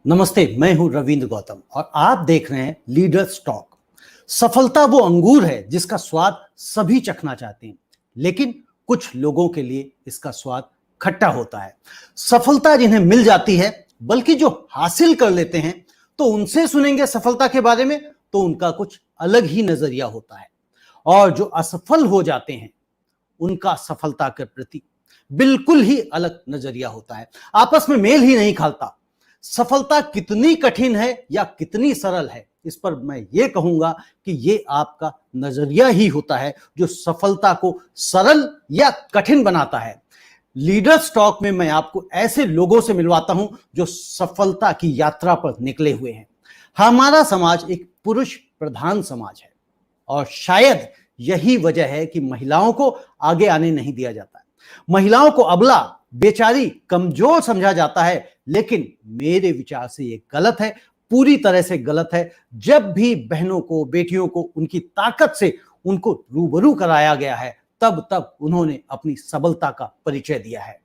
नमस्ते, मैं हूं रविंद्र गौतम और आप देख रहे हैं लीडर्स टॉक। सफलता वो अंगूर है जिसका स्वाद सभी चखना चाहते हैं, लेकिन कुछ लोगों के लिए इसका स्वाद खट्टा होता है। सफलता जिन्हें मिल जाती है, बल्कि जो हासिल कर लेते हैं, तो उनसे सुनेंगे सफलता के बारे में, तो उनका कुछ अलग ही नजरिया होता है। और जो असफल हो जाते हैं, उनका सफलता के प्रति बिल्कुल ही अलग नजरिया होता है। आपस में मेल ही नहीं खाता। सफलता कितनी कठिन है या कितनी सरल है, इस पर मैं ये कहूंगा कि ये आपका नजरिया ही होता है जो सफलता को सरल या कठिन बनाता है। लीडर्स टॉक में मैं आपको ऐसे लोगों से मिलवाता हूं जो सफलता की यात्रा पर निकले हुए हैं। हमारा समाज एक पुरुष प्रधान समाज है और शायद यही वजह है कि महिलाओं को आगे आने नहीं दिया जाता है। महिलाओं को अबला, बेचारी, कमजोर समझा जाता है, लेकिन मेरे विचार से ये गलत है, पूरी तरह से गलत है। जब भी बहनों को, बेटियों को उनकी ताकत से उनको रूबरू कराया गया है, तब तब उन्होंने अपनी सबलता का परिचय दिया है।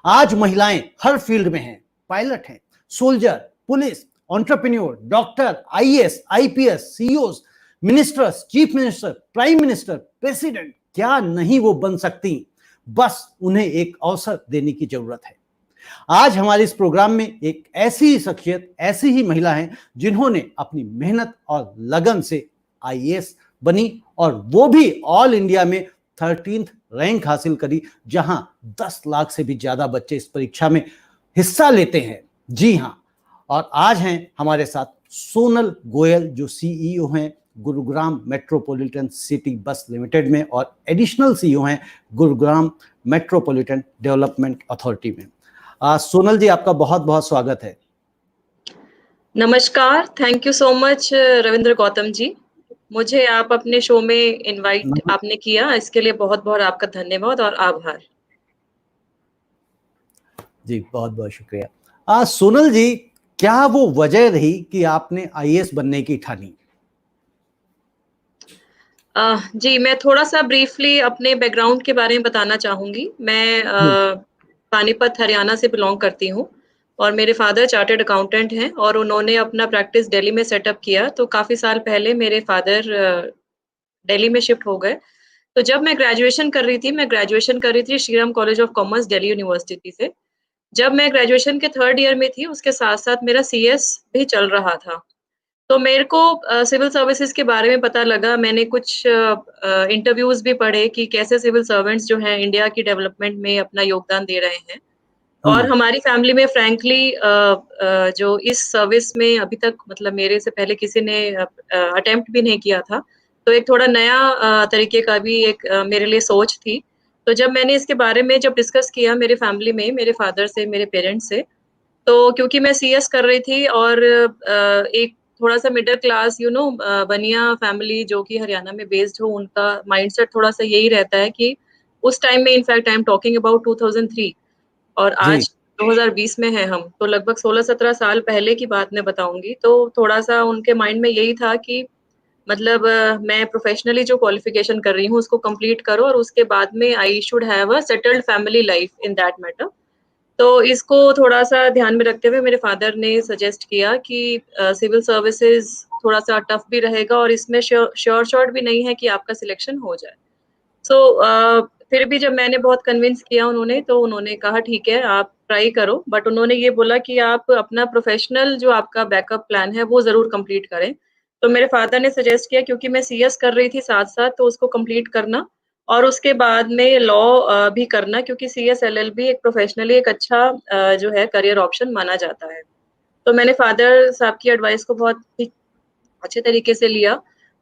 आज महिलाएं हर फील्ड में हैं, पायलट हैं, soldier, police, entrepreneur, doctor, IAS, IPS, CEOs, ministers, chief minister, prime minister, president, क्या नहीं वो बन सकती, बस उन्हें एक अवसर देने की जरूरत है। आज हमारे इस प्रोग्राम में एक ऐसी ही शख्सियत, ऐसी ही महिला हैं जिन्होंने अपनी मेहनत और लगन से आईएएस बनी, और वो भी ऑल इंडिया में 13th रैंक हासिल करी, जहां 10 लाख से भी ज्यादा बच्चे इस परीक्षा में हिस्सा लेते हैं। जी हां, और आज हैं हमारे साथ सोनल गोयल, जो सीईओ हैं Gurugram metropolitan city bus limited में और एडिशनल सीईओ हैं गुरुग्राम मेट्रोपॉलिटन डेवलपमेंट अथॉरिटी में। सोनल जी, आपका बहुत बहुत स्वागत है। नमस्कार, thank you so much Ravindra Gautam ji. मुझे आप अपने शो में इनवाइट आपने किया, इसके लिए बहुत बहुत आपका धन्यवाद और आभार। जी बहुत बहुत शुक्रिया। सोनल जी, क्या वो वजह रही कि आपने आईएएस बनने की ठानी? जी, मैं थोड़ा-सा ब्रीफली अपने बैकग्राउंड के बारे में बताना चाहूँगी। मैं पानीपत, हरियाणा से बिलॉन्ग करती हूँ और मेरे फादर चार्टर्ड अकाउंटेंट हैं और उन्होंने अपना प्रैक्टिस दिल्ली में सेटअप किया, तो काफ़ी साल पहले मेरे फादर दिल्ली में शिफ्ट हो गए। तो जब मैं ग्रेजुएशन कर रही थी, Shriram college of commerce Delhi university से। जब मैं ग्रेजुएशन के 3rd ईयर में थी, उसके साथ-साथ मेरा सीएस भी चल रहा था। तो मेरे को सिविल सर्विसेज़ के बारे में पता लगा, मैंने कुछ इंटरव्यूज़ भी पढ़े कि कैसे सिविल सर्वेंट्स जो हैं इंडिया की डेवलपमेंट में अपना योगदान दे रहे हैं। और हमारी फैमिली में फ्रैंकली जो इस सर्विस में अभी तक मतलब मेरे से पहले किसी ने अटेम्प्ट भी नहीं किया था। तो एक थोड़ा नया तरीके का भी एक मेरे लिए सोच थी। तो जब मैंने इसके बारे में जब डिस्कस किया मेरे फैमिली में, मेरे फादर से, मेरे पेरेंट्स से, तो क्योंकि मैं सीएस कर रही थी और एक थोड़ा-सा मिडल क्लास बनिया फैमिली जो कि हरियाणा में बेस्ड हो, उनका माइंडसेट थोड़ा-सा यही रहता है कि उस टाइम में in fact I am talking about 2003 और जी आज 2020 में हैं हम, तो लगभग 16-17 साल पहले की बात मैं बताऊँगी। तो थोड़ा-सा उनके माइंड में यही था कि मतलब मैं प्रोफ़ेशनली जो क्वालिफ़िकेशन कर रही हूँ उसको कंप्लीट करो और उसके बाद में I should have a settled family life in that matter. तो इसको थोड़ा-सा ध्यान में रखते हुए मेरे फादर ने सजेस्ट किया कि सिविल सर्विसेज़ थोड़ा-सा टफ भी रहेगा और इसमें श्योर शॉट भी नहीं है कि आपका सिलेक्शन हो जाए। सो फिर भी जब मैंने बहुत कन्विंस किया तो उन्होंने कहा ठीक है आप ट्राई करो, बट उन्होंने ये बोला कि आप अपना प्रोफ़ेशनल जो आपका बैकअप प्लान है वो ज़रूर कंप्लीट करें। तो मेरे फादर ने सजेस्ट किया क्योंकि मैं सीएस कर रही थी साथ-साथ तो उसको कंप्लीट करना और उसके बाद में लॉ भी करना क्योंकि सीएस एलएलबी एक प्रोफ़ेशनली एक अच्छा जो है करियर ऑप्शन माना जाता है। तो मैंने फादर साहब की एडवाइस को बहुत ही अच्छे तरीके से लिया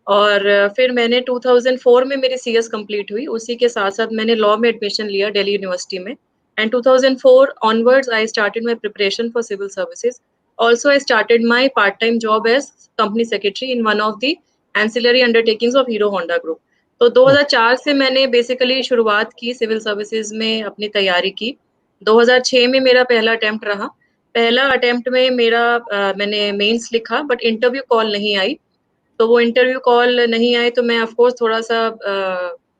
और फिर मैंने 2004 में मेरी सीएस कंप्लीट हुई। उसी के साथ-साथ मैंने लॉ में एडमिशन लिया दिल्ली यूनिवर्सिटी में and 2004 onwards I started my preparation for civil services. Also, I started my part-time job as company secretary in one of the ancillary undertakings of Hero Honda Group. तो 2004 से मैंने basically शुरुआत की civil services में अपनी तैयारी की। 2006 में मेरा पहला अटेम्प्ट रहा। पहला अटेम्प्ट में मेरा मैंने मेंस लिखा बट इंटरव्यू कॉल नहीं आई। तो वो इंटरव्यू कॉल नहीं आए तो मैं ऑफ कोर्स थोड़ा-सा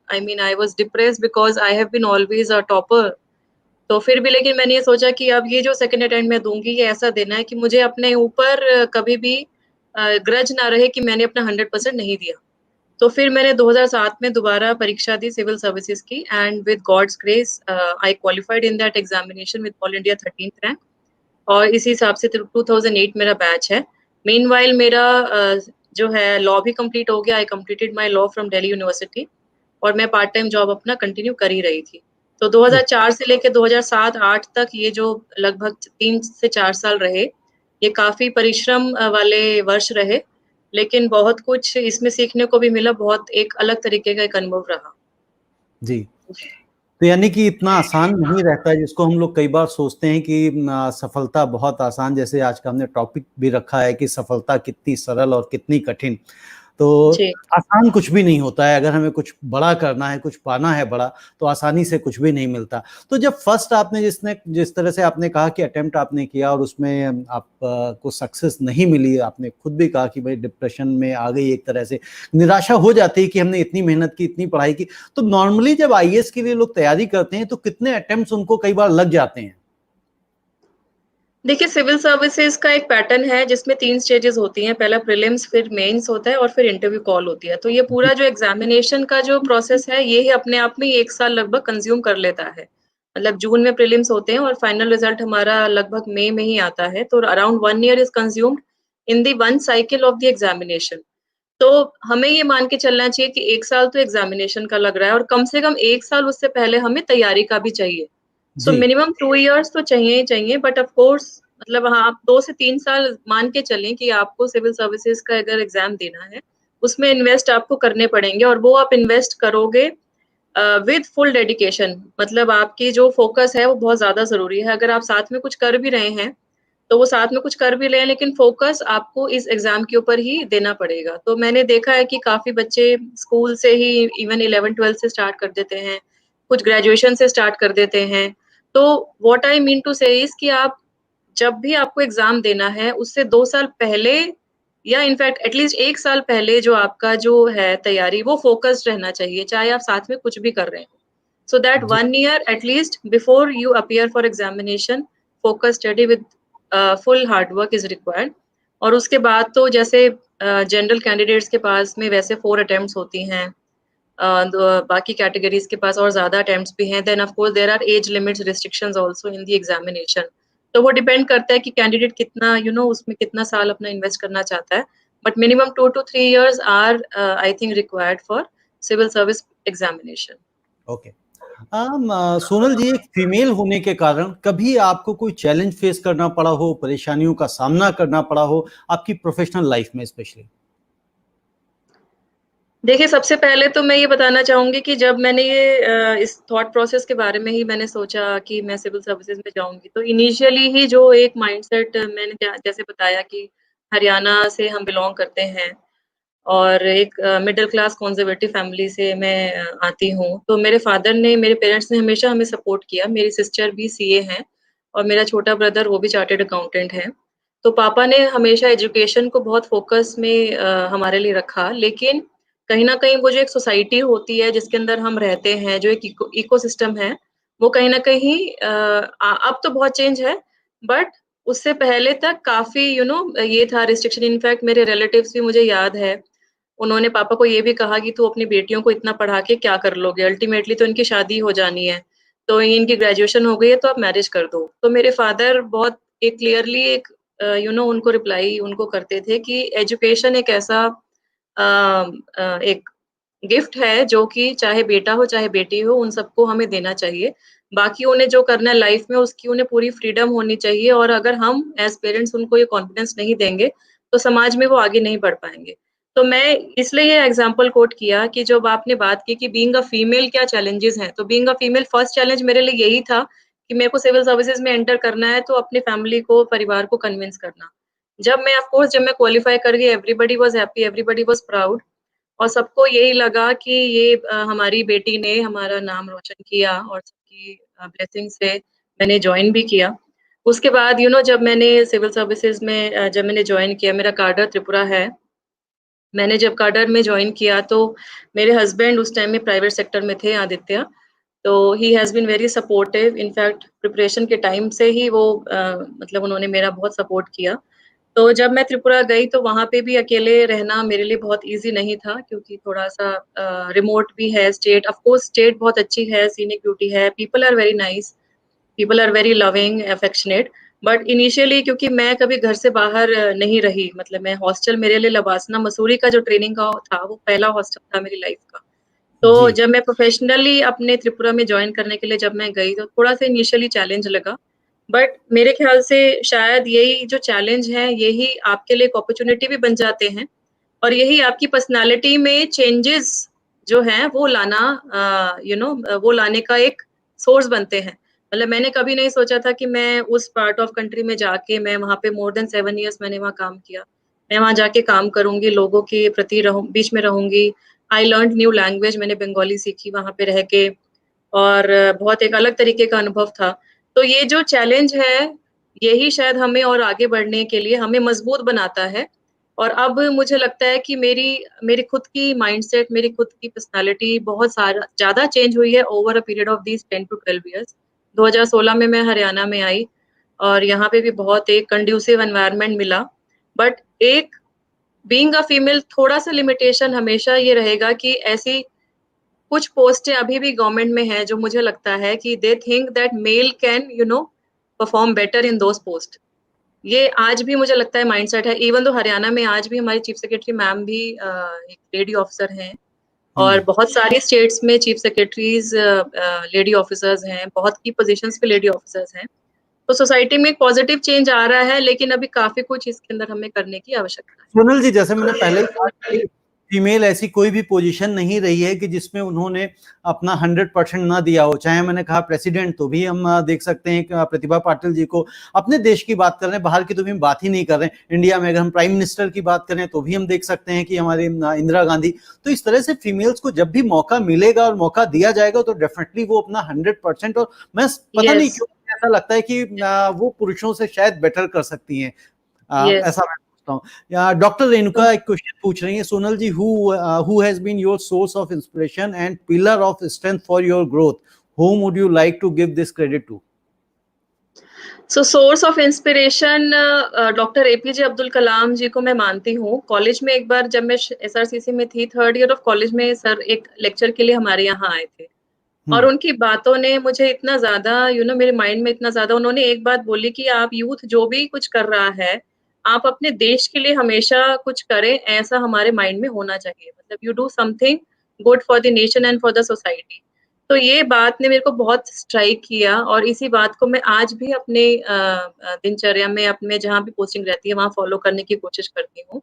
I mean I was depressed because I have been always a topper. तो फिर भी लेकिन मैंने ये सोचा कि अब ये जो सेकंड अटेम्प्ट मैं दूँगी ये ऐसा देना है कि मुझे अपने ऊपर कभी भी ग्रज ना रहे कि मैंने अपना 100% नहीं दिया। तो फिर मैंने 2007 में दोबारा परीक्षा दी सिविल सर्विसेज की and with God's grace I qualified in that examination with all India 13th rank और इसी हिसाब से 2008 मेरा बैच है। मीनवाइल मेरा जो है लॉ भी कंप्लीट हो गया। आई completed my law from Delhi university और मैं पार्ट टाइम जॉब अपना कंटिन्यू कर ही रही थी। तो 2004 से लेके 2007-8 तक ये जो लगभग 3 से 4 साल रहे, ये काफ़ी परिश्रम वाले वर्ष रहे, लेकिन बहुत कुछ इसमें सीखने को भी मिला, बहुत एक अलग तरीके का एक अनुभव रहा। जी। तो यानी कि इतना आसान नहीं रहता है जिसको हम लोग कई बार सोचते हैं कि सफलता बहुत आसान, जैसे आज का हमने टॉपिक भी रखा है कि सफलता कितनी सरल और कितनी कठिन। तो जी। आसान कुछ भी नहीं होता है, अगर हमें कुछ बड़ा करना है, कुछ पाना है बड़ा, तो आसानी से कुछ भी नहीं मिलता। तो जब फर्स्ट आपने जिस तरह से आपने कहा कि अटेम्प्ट आपने किया और उसमें आप को सक्सेस नहीं मिली, आपने खुद भी कहा कि भाई डिप्रेशन में आ गई, एक तरह से निराशा हो जाती है कि हमने इतनी मेहनत की, इतनी पढ़ाई की। तो नॉर्मली जब आईएएस के लिए लोग तैयारी करते हैं तो कितने अटेम्प्ट्स उनको कई बार लग जाते हैं? देखिए, सिविल सर्विसेज़ का एक पैटर्न है जिसमें 3 स्टेजेज़ होती हैं, पहला प्रीलिम्स, फिर मेंस होता है और फिर इंटरव्यू कॉल होती है। तो ये पूरा जो एग्ज़ामिनेशन का जो प्रोसेस है, ये ही अपने आप में 1 साल लगभग कंज़्यूम कर लेता है। मतलब जून में प्रीलिम्स होते हैं और फाइनल रिज़ल्ट हमारा लगभग मई में ही आता है, तो around 1 year is consumed in the one cycle of the examination. तो हमें ये मान के चलना चाहिए कि 1 साल तो एग्ज़ामिनेशन का लग रहा है और कम से कम 1 साल उससे पहले हमें तैयारी का भी चाहिए। सो जी। मिनिमम 2 इयर्स तो चाहिए ही चाहिए बट ऑफ कोर्स मतलब हाँ, आप 2 से 3 साल मान के चलें कि आपको सिविल सर्विसेज़ का अगर एग्ज़ाम देना है, उसमें इन्वेस्ट आपको करने पड़ेंगे और वो आप इन्वेस्ट करोगे विद फुल डेडिकेशन मतलब आपकी जो फ़ोकस है वो बहुत ज़्यादा ज़रूरी है। अगर आप साथ में कुछ कर भी रहे हैं, तो वो साथ में कुछ कर भी रहे हैं लेकिन फ़ोकस आपको इस एग्ज़ाम के ऊपर ही देना पड़ेगा। तो मैंने देखा है कि काफ़ी बच्चे स्कूल से ही इवन 11th-12th से स्टार्ट कर देते हैं, कुछ ग्रेजुएशन से स्टार्ट कर देते हैं। तो what I mean to say is कि आप जब भी आपको एग्ज़ाम देना है, उससे 2 साल पहले या इनफैक्ट एटलीस्ट 1 साल पहले जो आपका जो है तैयारी, वो फ़ोकस्ड रहना चाहिए, चाहे आप साथ में कुछ भी कर रहे हो। So that ji. 1 year at least before you appear for examination, focus study with full hard work is required. और उसके बाद तो जैसे जनरल कैंडिडेट्स के पास में वैसे 4 अटेम्प्ट्स होती हैं। बाकी कैटेगरीज़ के पास और ज़्यादा अटेम्प्ट्स भी हैं। Then of course there are age limits restrictions also in the examination. तो वो डिपेंड करता है कि कैंडिडेट कितना उसमें कितना साल अपना इन्वेस्ट करना चाहता है। But minimum 2 to 3 years are I think required for civil service examination. Okay. Sonal ji, एक फीमेल होने के कारण कभी आपको कोई चैलेंज फेस करना पड़ा हो, परेशानियों का सामना करना पड़ा हो आपकी प्रोफेशनल लाइफ में स्पेशली? देखिए, सबसे पहले तो मैं ये बताना चाहूँगी कि जब मैंने ये इस थॉट प्रोसेस के बारे में ही मैंने सोचा कि मैं सिविल सर्विसेज़ में जाऊँगी, तो इनिशियली ही जो एक माइंडसेट मैंने जैसे बताया कि हरियाणा से हम बिलॉन्ग करते हैं और एक मिडल क्लास कंज़र्वेटिव फैमिली से मैं आती हूँ। तो मेरे पेरेंट्स ने हमेशा हमें सपोर्ट किया। मेरी सिस्टर भी सीए हैं और मेरा छोटा ब्रदर वो भी चार्टर्ड अकाउंटेंट है। तो पापा ने हमेशा एजुकेशन को बहुत फ़ोकस में हमारे लिए रखा। लेकिन कहीं न कहीं वो जो एक सोसाइटी होती है जिसके अंदर हम रहते हैं, जो एक इकोसिस्टम है, वो कहीं न कहीं अब तो बहुत चेंज है, बट उससे पहले तक काफ़ी ये था रिस्ट्रिक्शन इनफैक्ट मेरे रिलेटिव्स भी मुझे याद है, उन्होंने पापा को ये भी कहा कि तू अपनी बेटियों को इतना पढ़ा के क्या कर लोगे? अल्टीमेटली तो इनकी शादी हो जानी है। तो इनकी ग्रेजुएशन हो गई है तो आप मैरिज कर दो। तो मेरे फादर बहुत एक क्लियरली एक उनको रिप्लाई उनको करते थे कि एजुकेशन एक ऐसा एक गिफ्ट है जो कि चाहे बेटा हो, चाहे बेटी हो, उन सबको हमें देना चाहिए। बाकी उन्हें जो करना है लाइफ में उसकी उन्हें पूरी फ्रीडम होनी चाहिए और अगर हम एज़ पेरेंट्स उनको ये कॉन्फिडेंस नहीं देंगे, तो समाज में वो आगे नहीं बढ़ पाएँगे। तो मैं इसलिए ये एग्ज़ाम्पल कोट किया कि जब आपने बात की कि बीइंग अ फीमेल क्या चैलेंजेज़ हैं, तो being a female first challenge मेरे लिए यही था कि मेरे को सिविल सर्विसेज़ में एंटर करना है तो अपनी फैमिली को, परिवार को कन्विंस करना। जब मैं क्वालीफाई कर गई everybody was happy, everybody was proud और सबको यही लगा कि ये हमारी बेटी ने हमारा नाम रोशन किया और सबकी ब्लेसिंग से मैंने जॉइन भी किया। उसके बाद जब मैंने सिविल सर्विसेज़ में जब मैंने जॉइन किया, मेरा काडर त्रिपुरा है। मैंने जब काडर में जॉइन किया तो मेरे हस्बैंड उस टाइम में प्राइवेट सेक्टर में थे आदित्य। तो he has been very supportive. In fact preparation के टाइम से ही वो मतलब उन्होंने मेरा बहुत सपोर्ट किया। तो जब मैं त्रिपुरा गई तो वहाँ पे भी अकेले रहना मेरे लिए बहुत ईज़ी नहीं था, क्योंकि थोड़ा-सा रिमोट भी है स्टेट। ऑफ कोर्स स्टेट बहुत अच्छी है, सीनिक ब्यूटी है, people are very nice, people are very loving, affectionate. But initially क्योंकि मैं कभी घर से बाहर नहीं रही, मतलब मैं हॉस्टल, मेरे लिए लबासना मसूरी का जो ट्रेनिंग का था, वो पहला हॉस्टल था मेरी लाइफ़ का। तो जी जब मैं प्रोफ़ेशनली अपने त्रिपुरा में जॉइन करने के लिए जब मैं गई, तो थोड़ा-सा इनिशियली चैलेंज लगा। बट मेरे ख़्याल से शायद यही जो चैलेंज है, यही आपके लिए एक अपॉर्च्युनिटी भी बन जाते हैं, और यही आपकी पर्सनैलिटी में चेंजेज़ जो हैं वो लाना वो लाने का एक सोर्स बनते हैं। मतलब मैंने कभी नहीं सोचा था कि मैं उस पार्ट ऑफ कंट्री में जाके, मैं वहाँ पे मोर देन 7 इयर्स मैंने वहाँ काम किया। मैं वहाँ जाके काम करूँगी, लोगों के प्रति बीच में रहूँगी। आई लर्न्ड न्यू लैंग्वेज, मैंने बंगाली सीखी वहाँ पे रह के, और बहुत एक अलग तरीके का अनुभव था। तो ये जो चैलेंज है, यही शायद हमें और आगे बढ़ने के लिए हमें मजबूत बनाता है। और अब मुझे लगता है कि मेरी मेरी खुद की माइंडसेट, मेरी खुद की पर्सनैलिटी बहुत सारा ज़्यादा चेंज हुई है over a period of these 10 to 12 years. 2016 में मैं हरियाणा में आई, और यहाँ पे भी बहुत एक कंड्यूसिव एनवायरनमेंट मिला। बट एक बीइंग अ फीमेल थोड़ा-सा लिमिटेशन हमेशा ये रहेगा कि ऐसी कुछ पोस्टें अभी भी गवर्नमेंट में हैं, जो मुझे लगता है कि they think that mail can perform better in those post. ये आज भी मुझे लगता है माइंडसेट है। इवन दो हरियाणा में आज भी हमारी चीफ सेक्रेटरी मैम भी एक लेडी ऑफिसर हैं, और हम्म बहुत सारी स्टेट्स में चीफ सेक्रेटरीज लेडी ऑफिसर्स हैं, बहुत की पोजीशंस पे लेडी ऑफिसर्स हैं। तो सोसाइटी में एक पॉजिटिव चेंज आ रहा है, लेकिन अभी काफ़ी कुछ इसके अंदर हमें करने की आवश्यकता है। सोनल जी, जैसे मैंने पहले ही कहा कि फीमेल ऐसी कोई भी पोजीशन नहीं रही है कि जिसमें उन्होंने अपना 100% ना दिया हो। चाहे मैंने कहा प्रेसिडेंट, तो भी हम देख सकते हैं कि प्रतिभा पाटिल जी को, अपने देश की बात कर रहे हैं, बाहर की तो भी हम बात ही नहीं कर रहे हैं। इंडिया में अगर हम प्राइम मिनिस्टर की बात करें तो भी हम देख सकते हैं कि हमारी इंदिरा गांधी। तो इस तरह से फीमेल्स को जब भी मौका मिलेगा और मौका दिया जाएगा तो डेफिनेटली वो अपना 100%, और मैं पता नहीं यस, क्यों ऐसा लगता है कि वो पुरुषों से शायद बेटर कर सकती हैं। यस। ऐसा मैं सोचता हूँ। या डॉक्टर रेणुका एक क्वेश्चन पूछ रही है, Sonal ji, who has been your source of inspiration and pillar of strength for your growth, whom would you like to give this credit to? So source of inspiration doctor APJ Abdul Kalam ji को मैं मानती हूँ। College में एक बार जब मैं एसआरसीसी में थी, थर्ड ईयर ऑफ कॉलेज में, सर एक लेक्चर के लिए हमारे यहाँ आए थे, और हम्म उनकी बातों ने मुझे इतना ज़्यादा मेरे माइंड में इतना ज़्यादा, उन्होंने एक बात बोली कि आप यूथ जो भी कुछ कर रहा है, आप अपने देश के लिए हमेशा कुछ करें, ऐसा हमारे माइंड में होना चाहिए। मतलब you do something good for the nation and for the society. तो ये बात ने मेरे को बहुत स्ट्राइक किया, और इसी बात को मैं आज भी अपने दिनचर्या में, अपने जहाँ भी पोस्टिंग रहती है, वहाँ फॉलो करने की कोशिश करती हूँ।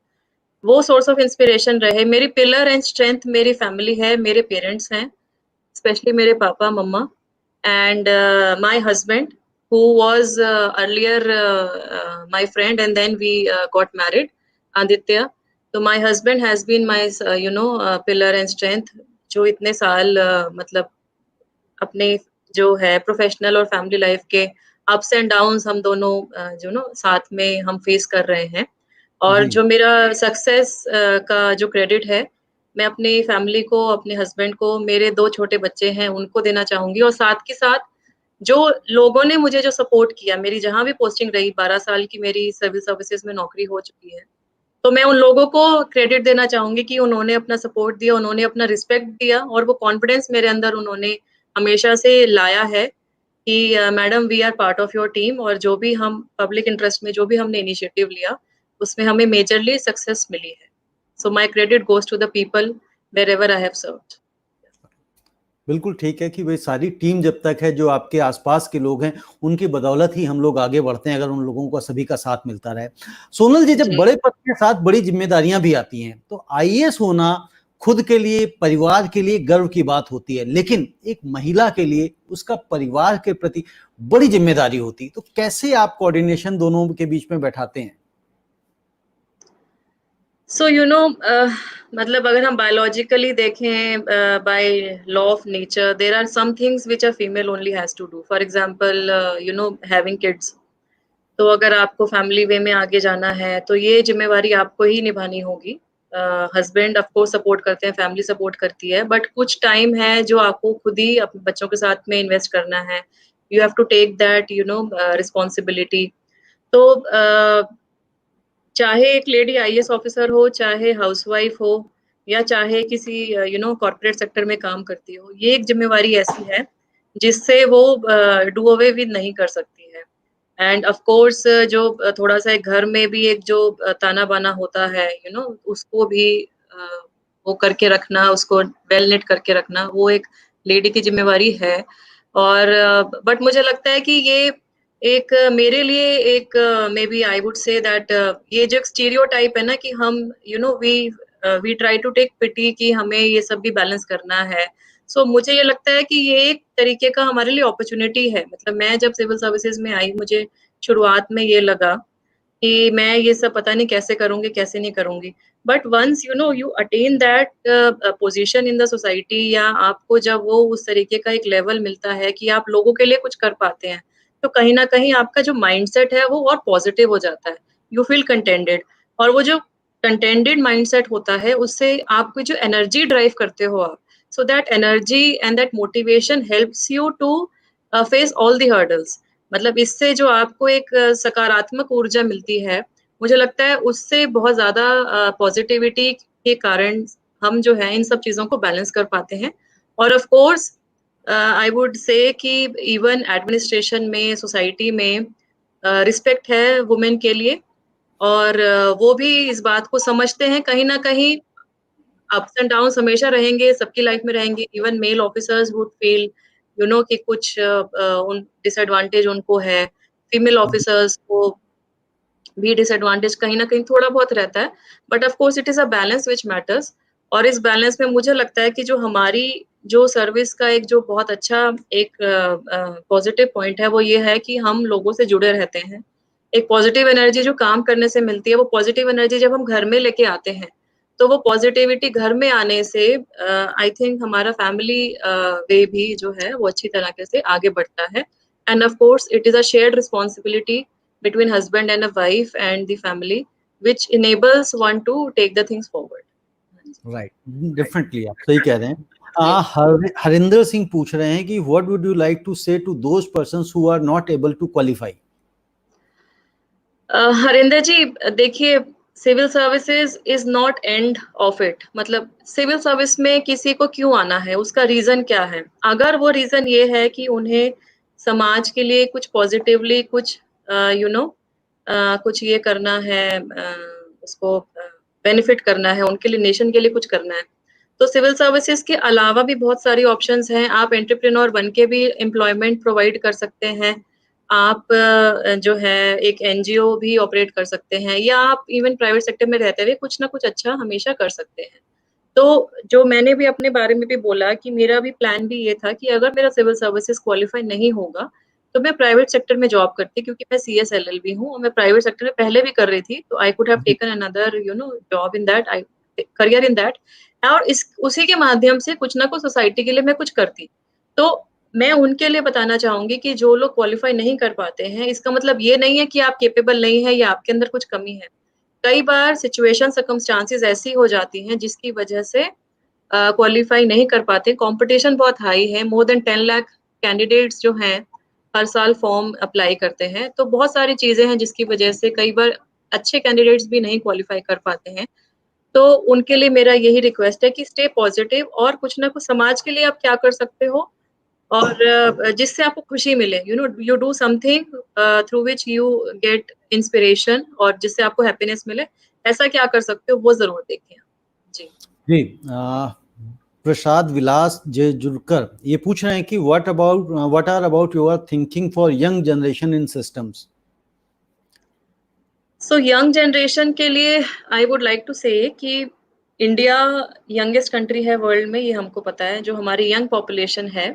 वो सोर्स ऑफ इंस्पिरेशन रहे। मेरी पिलर एंड स्ट्रेंथ मेरी फैमिली है, मेरे पेरेंट्स हैं, स्पेशली मेरे पापा मम्मा, and my husband, who was earlier my friend, and then we got married, Aditya. So my husband has been my pillar and strength, जो इतने साल मतलब अपने जो है प्रोफेशनल और फैमिली लाइफ के अप्स एंड डाउन्स हम दोनों साथ में हम फेस कर रहे हैं। और जी जो मेरा सक्सेस का जो क्रेडिट है, मैं अपनी फैमिली को, अपने हस्बैंड को, मेरे 2 छोटे बच्चे हैं, उनको देना चाहूँगी, और साथ के साथ जो लोगों ने मुझे जो सपोर्ट किया, मेरी जहाँ भी पोस्टिंग रही, 12 साल की मेरी सिविल सर्विसेज़ में नौकरी हो चुकी है। तो मैं उन लोगों को क्रेडिट देना चाहूँगी कि उन्होंने अपना सपोर्ट दिया, उन्होंने अपना रिस्पेक्ट दिया, और वो कॉन्फिडेंस मेरे अंदर उन्होंने हमेशा से लाया है कि madam, we are part of your team, और जो भी हम पब्लिक इंटरेस्ट में जो भी हमने इनिशिएटिव लिया, उसमें हमें मेजरली सक्सेस मिली है। So my credit goes to the people wherever I have served. बिल्कुल ठीक है कि भाई सारी टीम जब तक है, जो आपके आसपास के लोग हैं, उनकी बदौलत ही हम लोग आगे बढ़ते हैं, अगर उन लोगों का सभी का साथ मिलता रहे। सोनल जी, जब जी। बड़े पद के साथ बड़ी जिम्मेदारियां भी आती हैं तो आईएएस होना खुद के लिए, परिवार के लिए गर्व की बात होती है, लेकिन एक महिला के लिए उसका परिवार के प्रति बड़ी जिम्मेदारी होती है। तो कैसे आप कोऑर्डिनेशन दोनों के बीच में बैठाते हैं? सो मतलब अगर हम बायोलॉजिकली देखें, by law of nature, there are some things which a female only has to do. For example having kids. तो अगर आपको फैमिली वे में आगे जाना है, तो ये जिम्मेवारी आपको ही निभानी होगी। हस्बैंड ऑफ कोर्स सपोर्ट करते हैं, फैमिली सपोर्ट करती है, बट कुछ टाइम है जो आपको खुद ही अपने बच्चों के साथ में इन्वेस्ट करना है। You have to take that responsibility. तो चाहे एक लेडी आईएएस ऑफिसर हो, चाहे हाउसवाइफ हो, या चाहे किसी कॉर्पोरेट सेक्टर में काम करती हो, ये एक जिम्मेवारी ऐसी है जिससे वो डू अवे विद नहीं कर सकती है। एंड ऑफ कोर्स जो थोड़ा सा एक घर में भी एक जो ताना बाना होता है, उसको भी वो करके रखना, उसको वेल नेट करके रखना, वो एक लेडी की जिम्मेवारी है। और बट मुझे लगता है कि ये एक मेरे लिए एक maybe I would say that ये जो एक स्टीरियोटाइप है ना कि हम we try to take pity कि हमें ये सब भी बैलेंस करना है। सो मुझे ये लगता है कि ये एक तरीके का हमारे लिए अपॉर्चुनिटी है। मतलब मैं जब सिविल सर्विसेज में आई, मुझे शुरुआत में ये लगा कि मैं ये सब पता नहीं कैसे करूंगी, कैसे नहीं करूंगी। But once you attain that position in the society, या आपको जब वो उस तरीके का एक लेवल मिलता है कि आप लोगों के लिए कुछ कर पाते हैं, तो कहीं ना कहीं आपका जो माइंडसेट है वो और पॉजिटिव हो जाता है। यू फील कंटेंटेड, और वो जो कंटेंटेड माइंडसेट होता है उससे आपकी जो एनर्जी ड्राइव करते हो आप, so that energy and that motivation helps you to face all the hurdles. मतलब इससे जो आपको एक सकारात्मक ऊर्जा मिलती है, मुझे लगता है उससे बहुत ज्यादा पॉजिटिविटी के कारण हम जो है इन सब चीजों को बैलेंस कर पाते हैं। और ऑफ कोर्स आई वुड से कि इवन एडमिनिस्ट्रेशन में, सोसाइटी में रिस्पेक्ट है वुमेन के लिए, और वो भी इस बात को समझते हैं। कहीं ना कहीं अप्स एंड डाउन्स हमेशा रहेंगे, सबकी लाइफ में रहेंगे। Even male officers would feel कि कुछ उन डिसएडवांटेज उनको है, फीमेल ऑफिसर्स को भी डिसएडवांटेज कहीं ना कहीं थोड़ा बहुत रहता है। But of course it is a balance which matters. और इस बैलेंस में मुझे लगता है कि जो हमारी जो सर्विस का एक जो बहुत अच्छा एक पॉजिटिव पॉइंट है, वो ये है कि हम लोगों से जुड़े रहते हैं। एक पॉजिटिव एनर्जी जो काम करने से मिलती है, वो पॉजिटिव एनर्जी जब हम घर में लेके आते हैं, तो वो पॉजिटिविटी घर में आने से आई थिंक हमारा फैमिली वे भी जो है वो अच्छी तरीके से आगे बढ़ता है। And of course it is a shared responsibility between husband and a wife and the family, which enables one to take the things forward. Right, definitely आप सही कह रहे हैं। जी। हरिंदर सिंह पूछ रहे हैं कि what would you like to say to those persons who are not able to qualify. Harinder ji, देखिए, civil services is not end of it. मतलब सिविल सर्विस में किसी को क्यों आना है, उसका रीजन क्या है? अगर वो रीजन ये है कि उन्हें समाज के लिए कुछ पॉजिटिवली कुछ यू नो कुछ ये करना है, उसको बेनिफिट करना है, उनके लिए, नेशन के लिए कुछ करना है, तो सिविल सर्विसेज के अलावा भी बहुत सारी ऑप्शंस हैं। आप एंटरप्रेन्योर बन के भी एम्प्लॉयमेंट प्रोवाइड कर सकते हैं। आप जो है एक एनजीओ भी ऑपरेट कर सकते हैं, या आप इवन प्राइवेट सेक्टर में रहते हुए कुछ ना कुछ अच्छा हमेशा कर सकते हैं। तो जो मैंने भी अपने बारे में भी बोला कि मेरा भी प्लान भी ये था कि अगर मेरा सिविल सर्विसेज क्वालिफाई नहीं होगा, तो मैं प्राइवेट सेक्टर में जॉब करती, क्योंकि मैं CSLLB हूँ और मैं प्राइवेट सेक्टर में पहले भी कर रही थी। तो I could have taken another job in that, I career in that, और इस उसी के माध्यम से कुछ ना कुछ सोसाइटी के लिए मैं कुछ करती। तो मैं उनके लिए बताना चाहूंगी कि जो लोग क्वालिफाई नहीं कर पाते हैं, इसका मतलब ये नहीं है कि आप केपेबल नहीं है या आपके अंदर कुछ कमी है। कई बार सिचुएशन सर्कमस्टांसेस ऐसी हो जाती हैं जिसकी वजह से क्वालिफाई नहीं कर पाते। कंपटीशन बहुत हाई है, मोर देन 10 लाख कैंडिडेट्स जो हैं हर साल फॉर्म अप्लाई करते हैं। तो बहुत सारी चीजें हैं जिसकी वजह से कई बार अच्छे कैंडिडेट्स भी नहीं क्वालिफाई कर पाते हैं। तो उनके लिए मेरा यही रिक्वेस्ट है कि स्टे पॉजिटिव, और कुछ ना कुछ समाज के लिए आप क्या कर सकते हो, और जिससे आपको खुशी मिले, you do something through which you get inspiration, और जिससे आपको हैप्पीनेस मिले, ऐसा क्या कर सकते हो वो जरूर देखें। जी जी, प्रसाद विलास जे जुड़कर ये पूछ रहे हैं कि what are about your thinking for young generation in systems. So young generation के लिए I would like to say कि इंडिया यंगेस्ट कंट्री है वर्ल्ड में, ये हमको पता है। जो हमारी यंग पॉपुलेशन है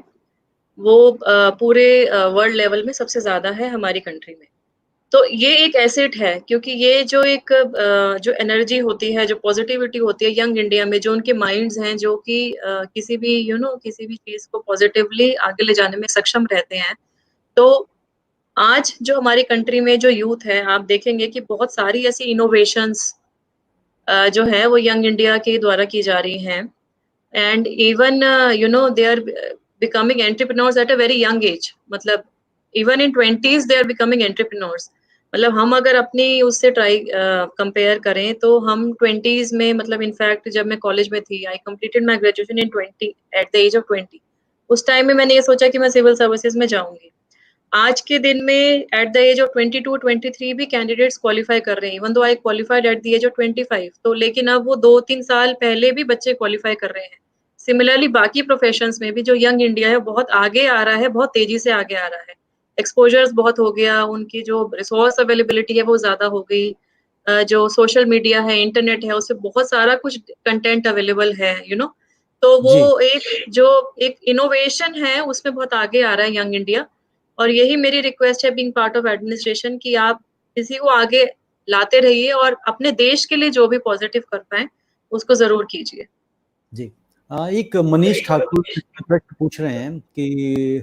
वो पूरे वर्ल्ड लेवल में सबसे ज्यादा है हमारी कंट्री में। तो ये एक एसेट है, क्योंकि ये जो एक जो एनर्जी होती है, जो पॉजिटिविटी होती है यंग इंडिया में, जो उनके माइंड्स हैं जो कि किसी भी किसी भी चीज को पॉजिटिवली आगे ले जाने में सक्षम रहते हैं। तो आज जो हमारी कंट्री में जो यूथ है, आप देखेंगे कि बहुत सारी ऐसी इनोवेशंस जो है वो यंग इंडिया के द्वारा की जा रही हैं। And even you know they are becoming entrepreneurs at a very young age, मतलब even in 20s they are becoming entrepreneurs. मतलब हम अगर अपनी उससे ट्राई कंपेयर करें तो हम 20s में, मतलब इनफैक्ट जब मैं कॉलेज में थी, I completed my graduation in 20 at the age of 20। उस टाइम में मैंने ये सोचा कि मैं सिविल सर्विसेज में जाऊंगी। आज के दिन में एट द एज ऑफ 22 23 भी कैंडिडेट्स क्वालिफाई कर रहे हैं, even though I qualified at the age of 25। तो लेकिन अब वो 2-3 साल पहले भी बच्चे क्वालिफाई कर रहे हैं। सिमिलरली बाकी प्रोफेशंस में भी जो यंग इंडिया है बहुत आगे आ रहा है, बहुत तेजी से आगे आ रहा है। एक्सपोजर्स बहुत हो गया, उनकी जो रिसोर्स अवेलेबिलिटी है वो ज्यादा हो गई। जो सोशल मीडिया है, इंटरनेट है, उससे बहुत सारा कुछ कंटेंट अवेलेबल है, यू नो। तो वो जी एक इनोवेशन है, उसमें बहुत आगे आ रहा है यंग इंडिया। और यही मेरी रिक्वेस्ट है बीइंग पार्ट ऑफ एडमिनिस्ट्रेशन कि आप इसी को आगे लाते रहिए और अपने देश के लिए जो भी पॉजिटिव कर पाए उसको जरूर कीजिए। जी। एक मनीष ठाकुर प्रश्न पूछ रहे हैं कि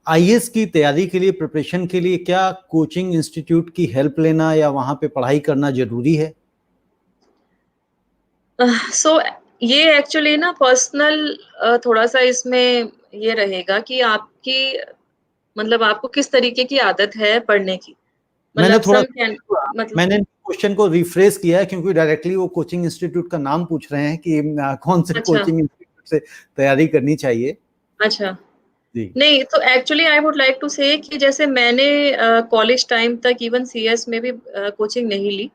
आईएएस की तैयारी के लिए, प्रिपरेशन के लिए क्या कोचिंग इंस्टीट्यूट की हेल्प लेना या वहां पे पढ़ाई करना जरूरी है? सो ये एक्चुअली ना पर्सनल थोड़ा सा इसमें ये रहेगा कि आपकी, मतलब आपको किस तरीके की आदत है पढ़ने की। मैंने मतलब थोड़ा सम कैन मतलब मैंने क्वेश्चन को रिफ्रेश किया है क्योंकि डायरेक्टली वो कोचिंग इंस्टीट्यूट का नाम पूछ रहे हैं कि कौन से अच्छा, कोचिंग इंस्टीट्यूट से तैयारी करनी चाहिए। अच्छा। जी नहीं, तो actually I would like to say कि जैसे मैंने कॉलेज टाइम तक इवन सीएस में भी कोचिंग नहीं ली,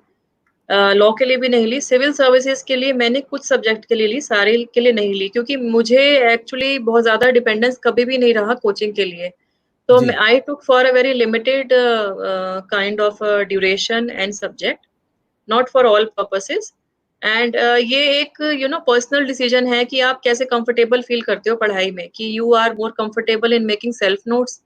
लॉ के लिए भी नहीं ली, सिविल सर्विसेज के लिए मैंने कुछ सब्जेक्ट के लिए ली, सारे के लिए नहीं ली, क्योंकि मुझे एक्चुअली बहुत ज़्यादा डिपेंडेंस कभी भी नहीं रहा कोचिंग के लिए। तो जी I took for a very limited kind of duration and subject, not for all purposes. And ये एक पर्सनल डिसीजन है कि आप कैसे कंफर्टेबल फील करते हो पढ़ाई में, कि you are more comfortable in making self notes.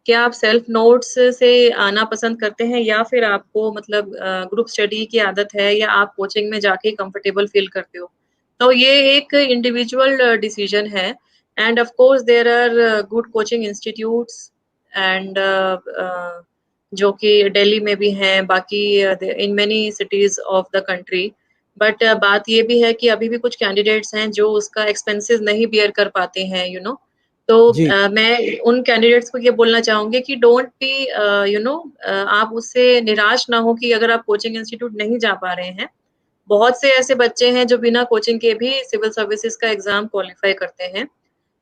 क्या आप सेल्फ नोट्स से आना पसंद करते हैं, या फिर आपको मतलब ग्रुप स्टडी की आदत है, या आप कोचिंग में जाके कंफर्टेबल फील करते हो। तो ये एक इंडिविजुअल डिसीजन है। And of course there are good coaching institutes and जो कि दिल्ली में भी हैं, बाकी in many cities of the country. But बात ये भी है कि अभी भी कुछ कैंडिडेट्स हैं जो उसका एक्सपेंसेस नहीं बियर कर पाते हैं, तो जी मैं उन कैंडिडेट्स को ये बोलना चाहूंगी कि डोंट बी आप उससे निराश ना हो कि अगर आप कोचिंग इंस्टीट्यूट नहीं जा पा रहे हैं। बहुत से ऐसे बच्चे हैं जो बिना कोचिंग के भी सिविल सर्विसेज का एग्जाम क्वालिफाई करते हैं।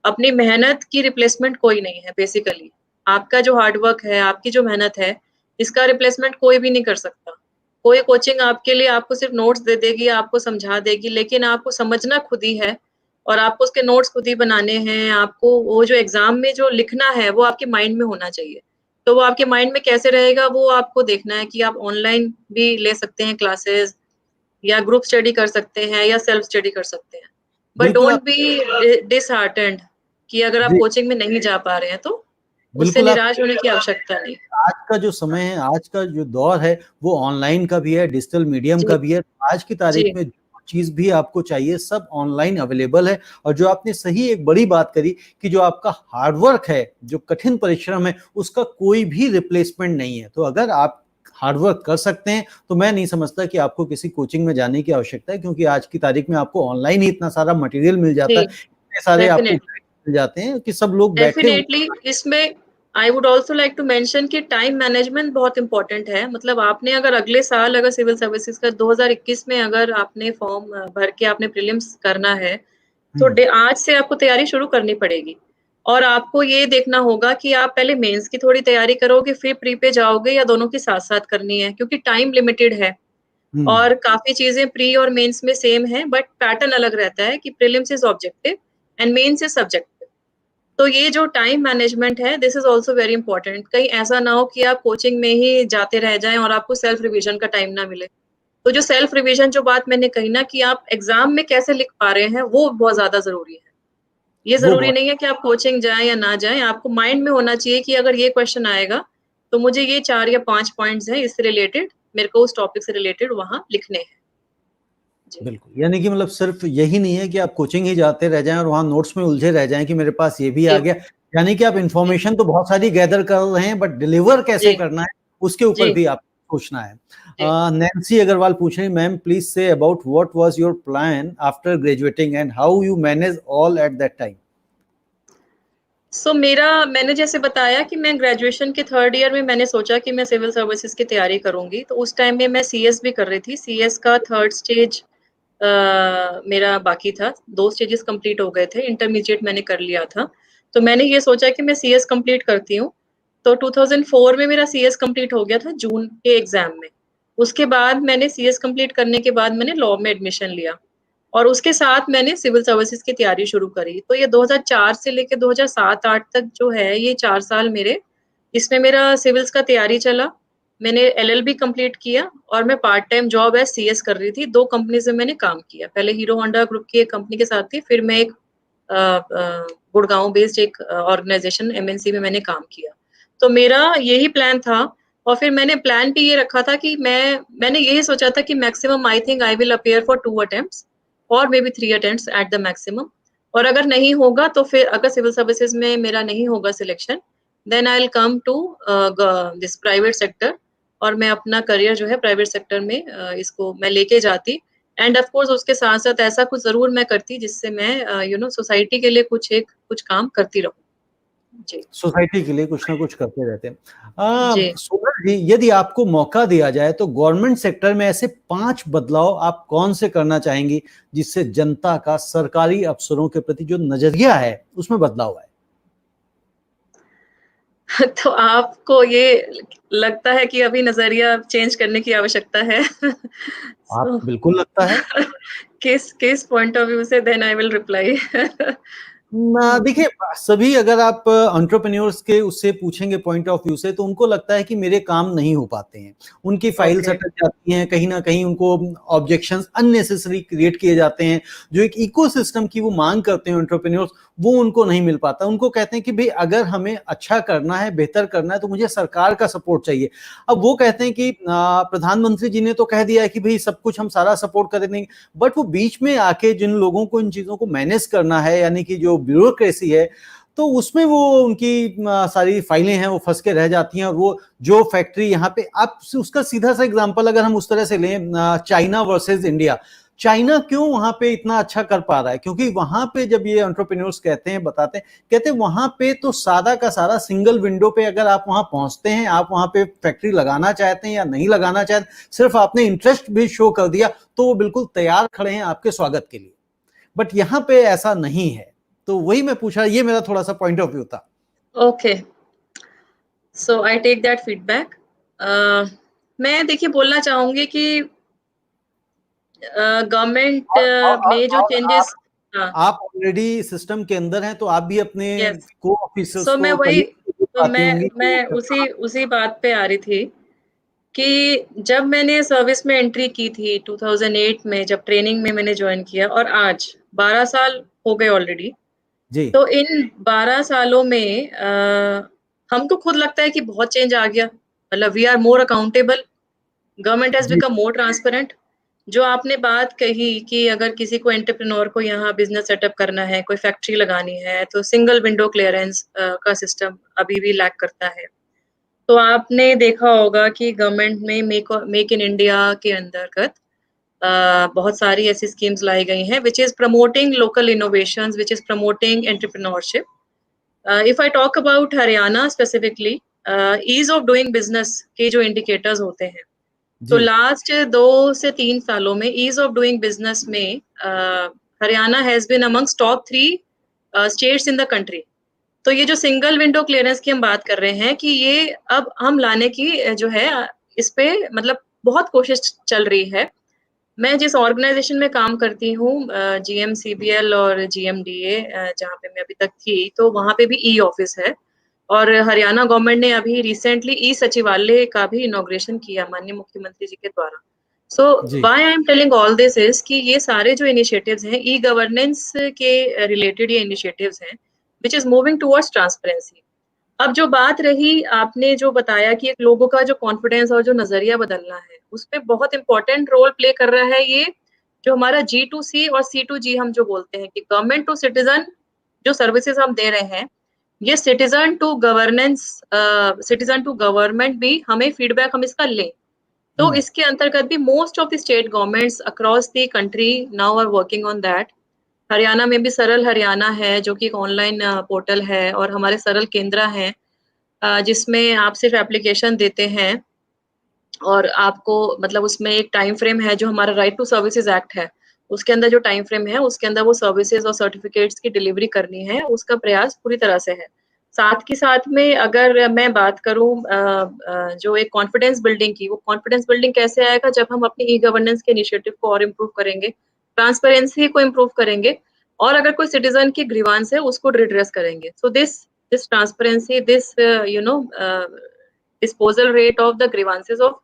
अपनी मेहनत की रिप्लेसमेंट कोई नहीं है बेसिकली। आपका जो हार्ड वर्क है, आपकी जो मेहनत है, इसका रिप्लेसमेंट कोई भी नहीं कर सकता। कोई कोचिंग आपके लिए आपको सिर्फ नोट्स दे देगी, आपको समझा देगी, लेकिन आपको समझना खुद ही है और आपको उसके नोट्स खुद ही बनाने हैं। आपको वो जो एग्जाम में जो लिखना है वो आपके माइंड में होना चाहिए। तो वो आपके माइंड में कैसे रहेगा वो आपको देखना है कि आप ऑनलाइन भी ले सकते हैं क्लासेस, या ग्रुप स्टडी कर सकते हैं, या सेल्फ स्टडी कर सकते हैं। बट बिल्कुल डोंट आप बी डिसहार्टेंड कि अगर आप जी कोचिंग में नहीं जा पा रहे हैं तो उससे बिल्कुल आप निराश होने की आवश्यकता नहीं। आज का जो समय है, आज का जो दौर है, वो ऑनलाइन का भी है, डिजिटल मीडियम जी, का भी है। आज की तारीख जी, में जो चीज भी आपको चाहिए सब ऑनलाइन अवेलेबल है। और जो आपने सही एक बड़ी बात करी कि जो आपका हार्डवर्क है, जो कठिन परिश्रम है, उसका कोई भी रिप्लेसमेंट नहीं है। तो अगर आप हार्डवर्क कर सकते हैं तो मैं नहीं समझता कि आपको किसी कोचिंग में जाने की आवश्यकता है, क्योंकि आज की तारीख में आपको ऑनलाइन ही इतना सारा मटेरियल मिल जाता जी, है, इतने सारे आपको डेफिनेटली, guides मिल जाते हैं कि सब लोग बैठे हुए। डेफिनेटली। इसमें I would also like to mention कि टाइम मैनेजमेंट बहुत इंपॉर्टेंट है। मतलब आपने अगर अगले साल अगर सिविल सर्विसेज का 2021 में अगर आपने फॉर्म भर के आपने प्रीलिम्स करना है, तो हम्म, आज से आपको तैयारी शुरू करनी पड़ेगी। और आपको ये देखना होगा कि आप पहले मेंस की थोड़ी तैयारी करोगे, फिर प्री पे जाओगे, या दोनों की साथ-साथ करनी है, क्योंकि टाइम लिमिटेड है। हम्म, और काफ़ी चीज़ें प्री और मेंस में सेम है, बट पैटर्न अलग रहता है कि prelims is objective and mains is subjective. तो ये जो टाइम मैनेजमेंट है, this is also very important. कहीं ऐसा ना हो कि आप कोचिंग में ही जाते रह जाएँ और आपको सेल्फ रिविजन का टाइम ना मिले। तो जो सेल्फ रिविजन जो बात मैंने कही ना कि आप एग्ज़ाम में कैसे लिख पा रहे हैं, वो बहुत ज़्यादा ज़रूरी है। ये वो ज़रूरी बहुत नहीं है कि आप कोचिंग जाएँ या ना जाएँ, आपको माइंड में होना चाहिए कि अगर ये क्वेश्चन आएगा, तो मुझे ये 4 या 5 पॉइंट्स हैं इससे रिलेटेड, मेरे को उस टॉपिक से रिलेटेड वहाँ लिखने हैं। जी, बिल्कुल, यानी कि मतलब सिर्फ यही नहीं है कि आप कोचिंग ही जाते रह जाएँ और वहाँ नोट्स में उलझे रह जाएँ कि मेरे पास ये भी आ जी, गया। यानी कि आप जी, इन्फॉर्मेशन तो बहुत सारी गैदर कर रहे हैं, बट डिलीवर कैसे जी, करना है, उसके ऊपर जी, भी आप सोचना है। जी। नैन्सी अग्रवाल पूछ रही, ma'am please say about what was your plan after graduating and how you manage all at that time. मैंने जैसे बताया कि मैं ग्रेजुएशन के 3rd ईयर में मैंने सोचा कि मैं सिविल सर्विसेज की तैयारी करूँगी, तो उस टाइम में मैं सीएस भी कर रही थी। सीएस का 3rd स्टेज मेरा बाकी था, 2 स्टेजेस कंप्लीट हो गए थे, इंटरमीडिएट मैंने कर लिया था। तो मैंने ये सोचा कि मैं सीएस कंप्लीट करती हूँ, तो 2004 में मेरा सीएस कंप्लीट हो गया था जून के एग्ज़ाम में। उसके बाद मैंने सीएस कंप्लीट करने के बाद मैंने लॉ में एडमिशन लिया और उसके साथ मैंने सिविल सर्विसेज की तैयारी शुरू करी। तो ये 2004 से लेके 2007-8 तक जो है, ये 4 साल मेरे इसमें मेरा सिविल्स का तैयारी चला। मैंने एलएलबी कंप्लीट किया और मैं part time job as CS कर रही थी। 2 कंपनीज़ में मैंने काम किया। पहले हीरो होंडा ग्रुप की एक कंपनी के साथ थी, फिर मैं एक गुड़गाँव बेस्ड एक ऑर्गनाइज़ेशन एमएनसी में मैंने काम किया। तो मेरा यही प्लान था और फिर मैंने प्लान भी ये रखा था कि मैंने यही सोचा था कि maximum I think I will appear for 2 attempts और maybe 3 attempts at the maximum, और अगर नहीं होगा तो फिर अगर सिविल सर्विसेज में मेरा नहीं होगा selection, then I will come to this private sector और मैं अपना करियर जो है प्राइवेट सेक्टर में इसको मैं लेके जाती। एंड ऑफ कोर्स उसके साथ-साथ ऐसा कुछ ज़रूर मैं करती जिससे मैं सोसाइटी के लिए कुछ काम करती रहूँ। जी। सोसाइटी के लिए कुछ ना कुछ करते रहते हैं। जी। सोनल जी, यदि आपको मौका दिया जाए तो गवर्नमेंट सेक्टर में ऐसे 5 बदलाव आप कौन से करना चाहेंगी जिससे जनता का सरकारी अफसरों के प्रति जो नजरिया है उसमें बदलाव आए। तो आपको ये लगता है कि अभी नज़रिया चेंज करने की आवश्यकता है? आप सो बिल्कुल लगता है। किस किस पॉइंट ऑफ व्यू से देन आई विल रिप्लाई? ना देखिए, सभी अगर आप एंटरप्रेन्योर्स के उससे पूछेंगे पॉइंट ऑफ व्यू से तो उनको लगता है कि मेरे काम नहीं हो पाते हैं, उनकी फाइल्स ओके। अटक जाती हैं, कहीं ना कहीं उनको ऑब्जेक्शंस अननेसेसरी क्रिएट किए जाते हैं, जो एक इकोसिस्टम की वो मांग करते हैं एंटरप्रेन्योर्स, वो उनको नहीं मिल पाता। उनको कहते हैं कि भाई अगर हमें अच्छा करना है, बेहतर करना है तो मुझे सरकार का सपोर्ट चाहिए। अब वो कहते हैं कि प्रधानमंत्री जी ने तो कह दिया है कि भाई सब कुछ हम सारा सपोर्ट कर देंगे, बट वो बीच में आके जिन लोगों को इन चीजों को मैनेज करना है, यानी कि जो ब्यूरोक्रेसी है, तो उसमें वो उनकी सारी फाइलें हैं वो फंस के रह जाती हैं। और वो जो फैक्ट्री यहाँ पे, आप उसका सीधा सा एग्जांपल अगर हम उस तरह से लें, चाइना वर्सेस इंडिया, चाइना क्यों वहां पे इतना अच्छा कर पा रहा है? क्योंकि वहां पे जब ये एंटरप्रेन्योर्स कहते हैं, बताते हैं, कहते हैं वहां पे तो सादा का सारा सिंगल विंडो पे अगर आप वहां पहुंचते हैं, आप वहां पे फैक्ट्री लगाना चाहते हैं या नहीं लगाना चाहते, सिर्फ आपने इंटरेस्ट भी शो कर दिया तो वो बिल्कुल तैयार खड़े हैं आपके स्वागत के लिए। बट यहाँ पे ऐसा नहीं है। तो वही मैं पूछा, ये मेरा थोड़ा सा पॉइंट ऑफ व्यू था। Okay, so I take that feedback. मैं देखिए बोलना चाहूँगी कि गवर्नमेंट में जो और चेंजेस। हाँ, आप ऑलरेडी सिस्टम के अंदर हैं तो आप भी अपने यस। को ऑफिसर्स सो मैं को वही कहीं तो आती होंगी तो मैं उसी उसी बात पे आ रही थी कि जब मैंने सर्विस में एंट्री की थी 2008 में, जब ट्रेनिंग में मैंने जॉइन किया और आज 12 साल हो गए ऑलरेडी। जी तो इन 12 सालों में हमको खुद लगता है कि बहुत चेंज आ गया। मतलब we are more accountable, government has जी बिकम मोर ट्रांसपेरेंट। जो आपने बात कही कि अगर किसी को एंटरप्रेन्योर को यहाँ बिज़नेस सेटअप करना है, कोई फैक्ट्री लगानी है, तो सिंगल विंडो क्लीयरेंस का सिस्टम अभी भी लैक करता है। तो आपने देखा होगा कि गवर्नमेंट में मेक इन इंडिया के अंतर्गत बहुत सारी ऐसी स्कीम्स लाई गई हैं which is promoting local innovations, which is promoting entrepreneurship. If I talk about Haryana specifically, ease of doing business के जो इंडिकेटर्स होते हैं, तो जी लास्ट 2 से 3 सालों में ईज़ ऑफ डूइंग बिज़नेस में Haryana has been amongst top 3 states in the country. तो ये जो सिंगल विंडो क्लीयरेंस की हम बात कर रहे हैं कि ये अब हम लाने की जो है इस पे मतलब बहुत कोशिश चल रही है। मैं जिस ऑर्गेनाइज़ेशन में काम करती हूँ जीएमसीबीएल और जीएमडीए, जहाँ पे मैं अभी तक थी, तो वहाँ पे भी ई ऑफ़िस है और हरियाणा गवर्नमेंट ने अभी रिसेंटली ई सचिवालय का भी इनॉग्रेशन किया माननीय मुख्यमंत्री जी के द्वारा। सो जी why I am telling all this is कि ये सारे जो इनिशिएटिव्स हैं, ई गवर्नेंस के रिलेटेड ये इनिशिएटिव्स हैं, which is moving towards transparency. अब जो बात रही आपने जो बताया कि एक लोगों का जो कॉन्फिडेंस और जो नज़रिया बदलना है, उसपे बहुत इम्पोर्टेंट रोल प्ले कर रहा है ये जो हमारा जी2सी और सी2जी हम जो बोलते हैं कि गवर्नमेंट टू सिटीज़न जो सर्विसेज़ हम दे रहे हैं, ये citizen to governance citizen to government भी हमें फीडबैक हम इसका लें। तो इसके अंतर्गत भी most of the state governments across the country now are working on that. Haryana में भी सरल हरियाणा है, जो कि एक ऑनलाइन पोर्टल है, और हमारे सरल केंद्र हैं, जिसमें आप सिर्फ एप्लीकेशन देते हैं और आपको मतलब उसमें एक टाइम फ्रेम है, जो हमारा राइट टू सर्विसेज एक्ट है, उसके अंदर जो टाइम फ्रेम है, उसके अंदर वो सर्विसेज और सर्टिफिकेट्स की डिलीवरी करनी है, उसका प्रयास पूरी तरह से है। साथ के साथ में अगर मैं बात करूँ जो एक कॉन्फिडेंस बिल्डिंग की, वो कॉन्फिडेंस बिल्डिंग कैसे आएगा, जब हम अपनी ई गवर्नेंस के इनिशिएटिव को और इम्प्रूव करेंगे, ट्रांसपेरेंसी को इम्प्रूव करेंगे, और अगर कोई सिटीजन की ग्रीवांस है उसको रिड्रेस करेंगे। So this transparency, this disposal rate of the grievances of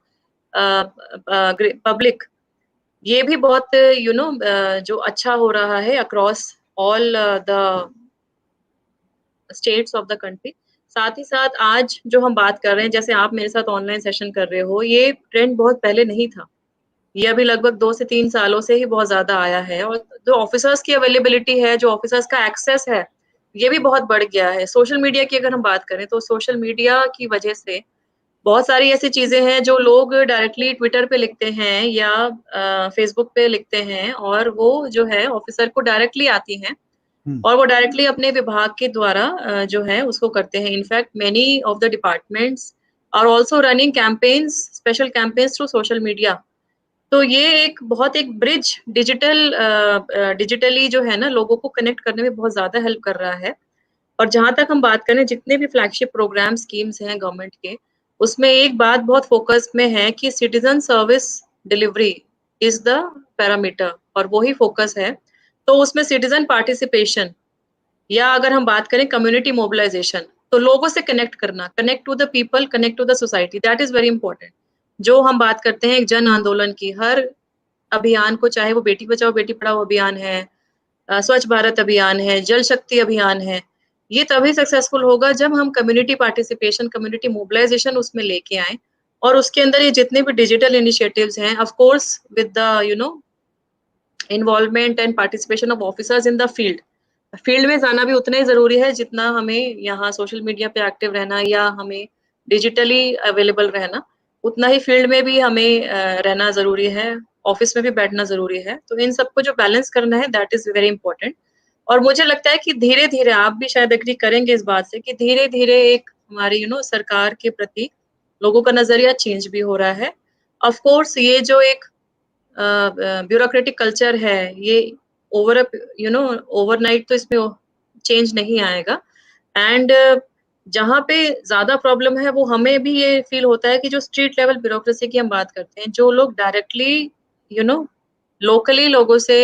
public, ये भी बहुत जो अच्छा हो रहा है across all the states of the country. साथ ही साथ आज जो हम बात कर रहे हैं, जैसे आप मेरे साथ ऑनलाइन सेशन कर रहे हो, ये ट्रेंड बहुत पहले नहीं था, ये अभी लगभग 2 से 3 सालों से ही बहुत ज्यादा आया है, और जो ऑफिसर्स की अवेलेबिलिटी है, जो ऑफिसर्स का एक्सेस है, ये भी बहुत बढ़ गया है। सोशल मीडिया की अगर हम बात करें, तो सोशल मीडिया की वजह से बहुत सारी ऐसी चीजें हैं जो लोग डायरेक्टली ट्विटर पे लिखते हैं या फेसबुक पे लिखते हैं, और वो जो है ऑफिसर को डायरेक्टली आती हैं, और वो डायरेक्टली अपने विभाग के द्वारा जो है उसको करते हैं। In fact many of the departments are also running campaigns, special campaigns through social media. तो ये एक बहुत एक ब्रिज डिजिटली जो है ना, लोगों को कनेक्ट करने में बहुत ज्यादा हेल्प कर रहा है। और जहां तक हम बात करें, जितने भी फ्लैगशिप प्रोग्राम स्कीम्स हैं गवर्नमेंट के, उसमें एक बात बहुत फोकस में है कि citizen service delivery is the parameter, और वही फोकस है। तो उसमें सिटीजन पार्टिसिपेशन, या अगर हम बात करें कम्युनिटी मोबिलाइजेशन, तो लोगों से कनेक्ट करना, connect to the people, connect to the society, that is very important. जो हम बात करते हैं एक जन आंदोलन की, हर अभियान को, चाहे वो बेटी बचाओ बेटी पढ़ाओ अभियान है, स्वच्छ भारत अभियान है, जल शक्ति अभियान है, ये तभी सक्सेसफुल होगा जब हम कम्युनिटी पार्टिसिपेशन, कम्युनिटी मोबिलाइजेशन उसमें लेके आए, और उसके अंदर ये जितने भी डिजिटल इनिशिएटिव्स हैं, of course with the involvement and participation of officers in the field. Field में जाना भी उतना ही जरूरी है जितना हमें यहाँ सोशल मीडिया पे एक्टिव रहना या हमें डिजिटली अवेलेबल रहना, उतना ही फील्ड में भी हमें रहना जरूरी है, ऑफिस में भी बैठना जरूरी है। तो इन सबको जो बैलेंस करना है, दैट इज वेरी इंपॉर्टेंट। और मुझे लगता है कि धीरे धीरे, आप भी शायद एग्री करेंगे इस बात से, कि धीरे धीरे एक हमारी सरकार के प्रति लोगों का नजरिया चेंज भी हो रहा है। ऑफ कोर्स ये जो एक ब्यूरोक्रेटिक कल्चर है, ये ओवर ओवरनाइट तो इसमें चेंज नहीं आएगा। एंड जहाँ पे ज्यादा प्रॉब्लम है, वो हमें भी ये फील होता है कि जो स्ट्रीट लेवल ब्यूरोक्रेसी की हम बात करते हैं, जो लोग डायरेक्टली लोकली लोगों से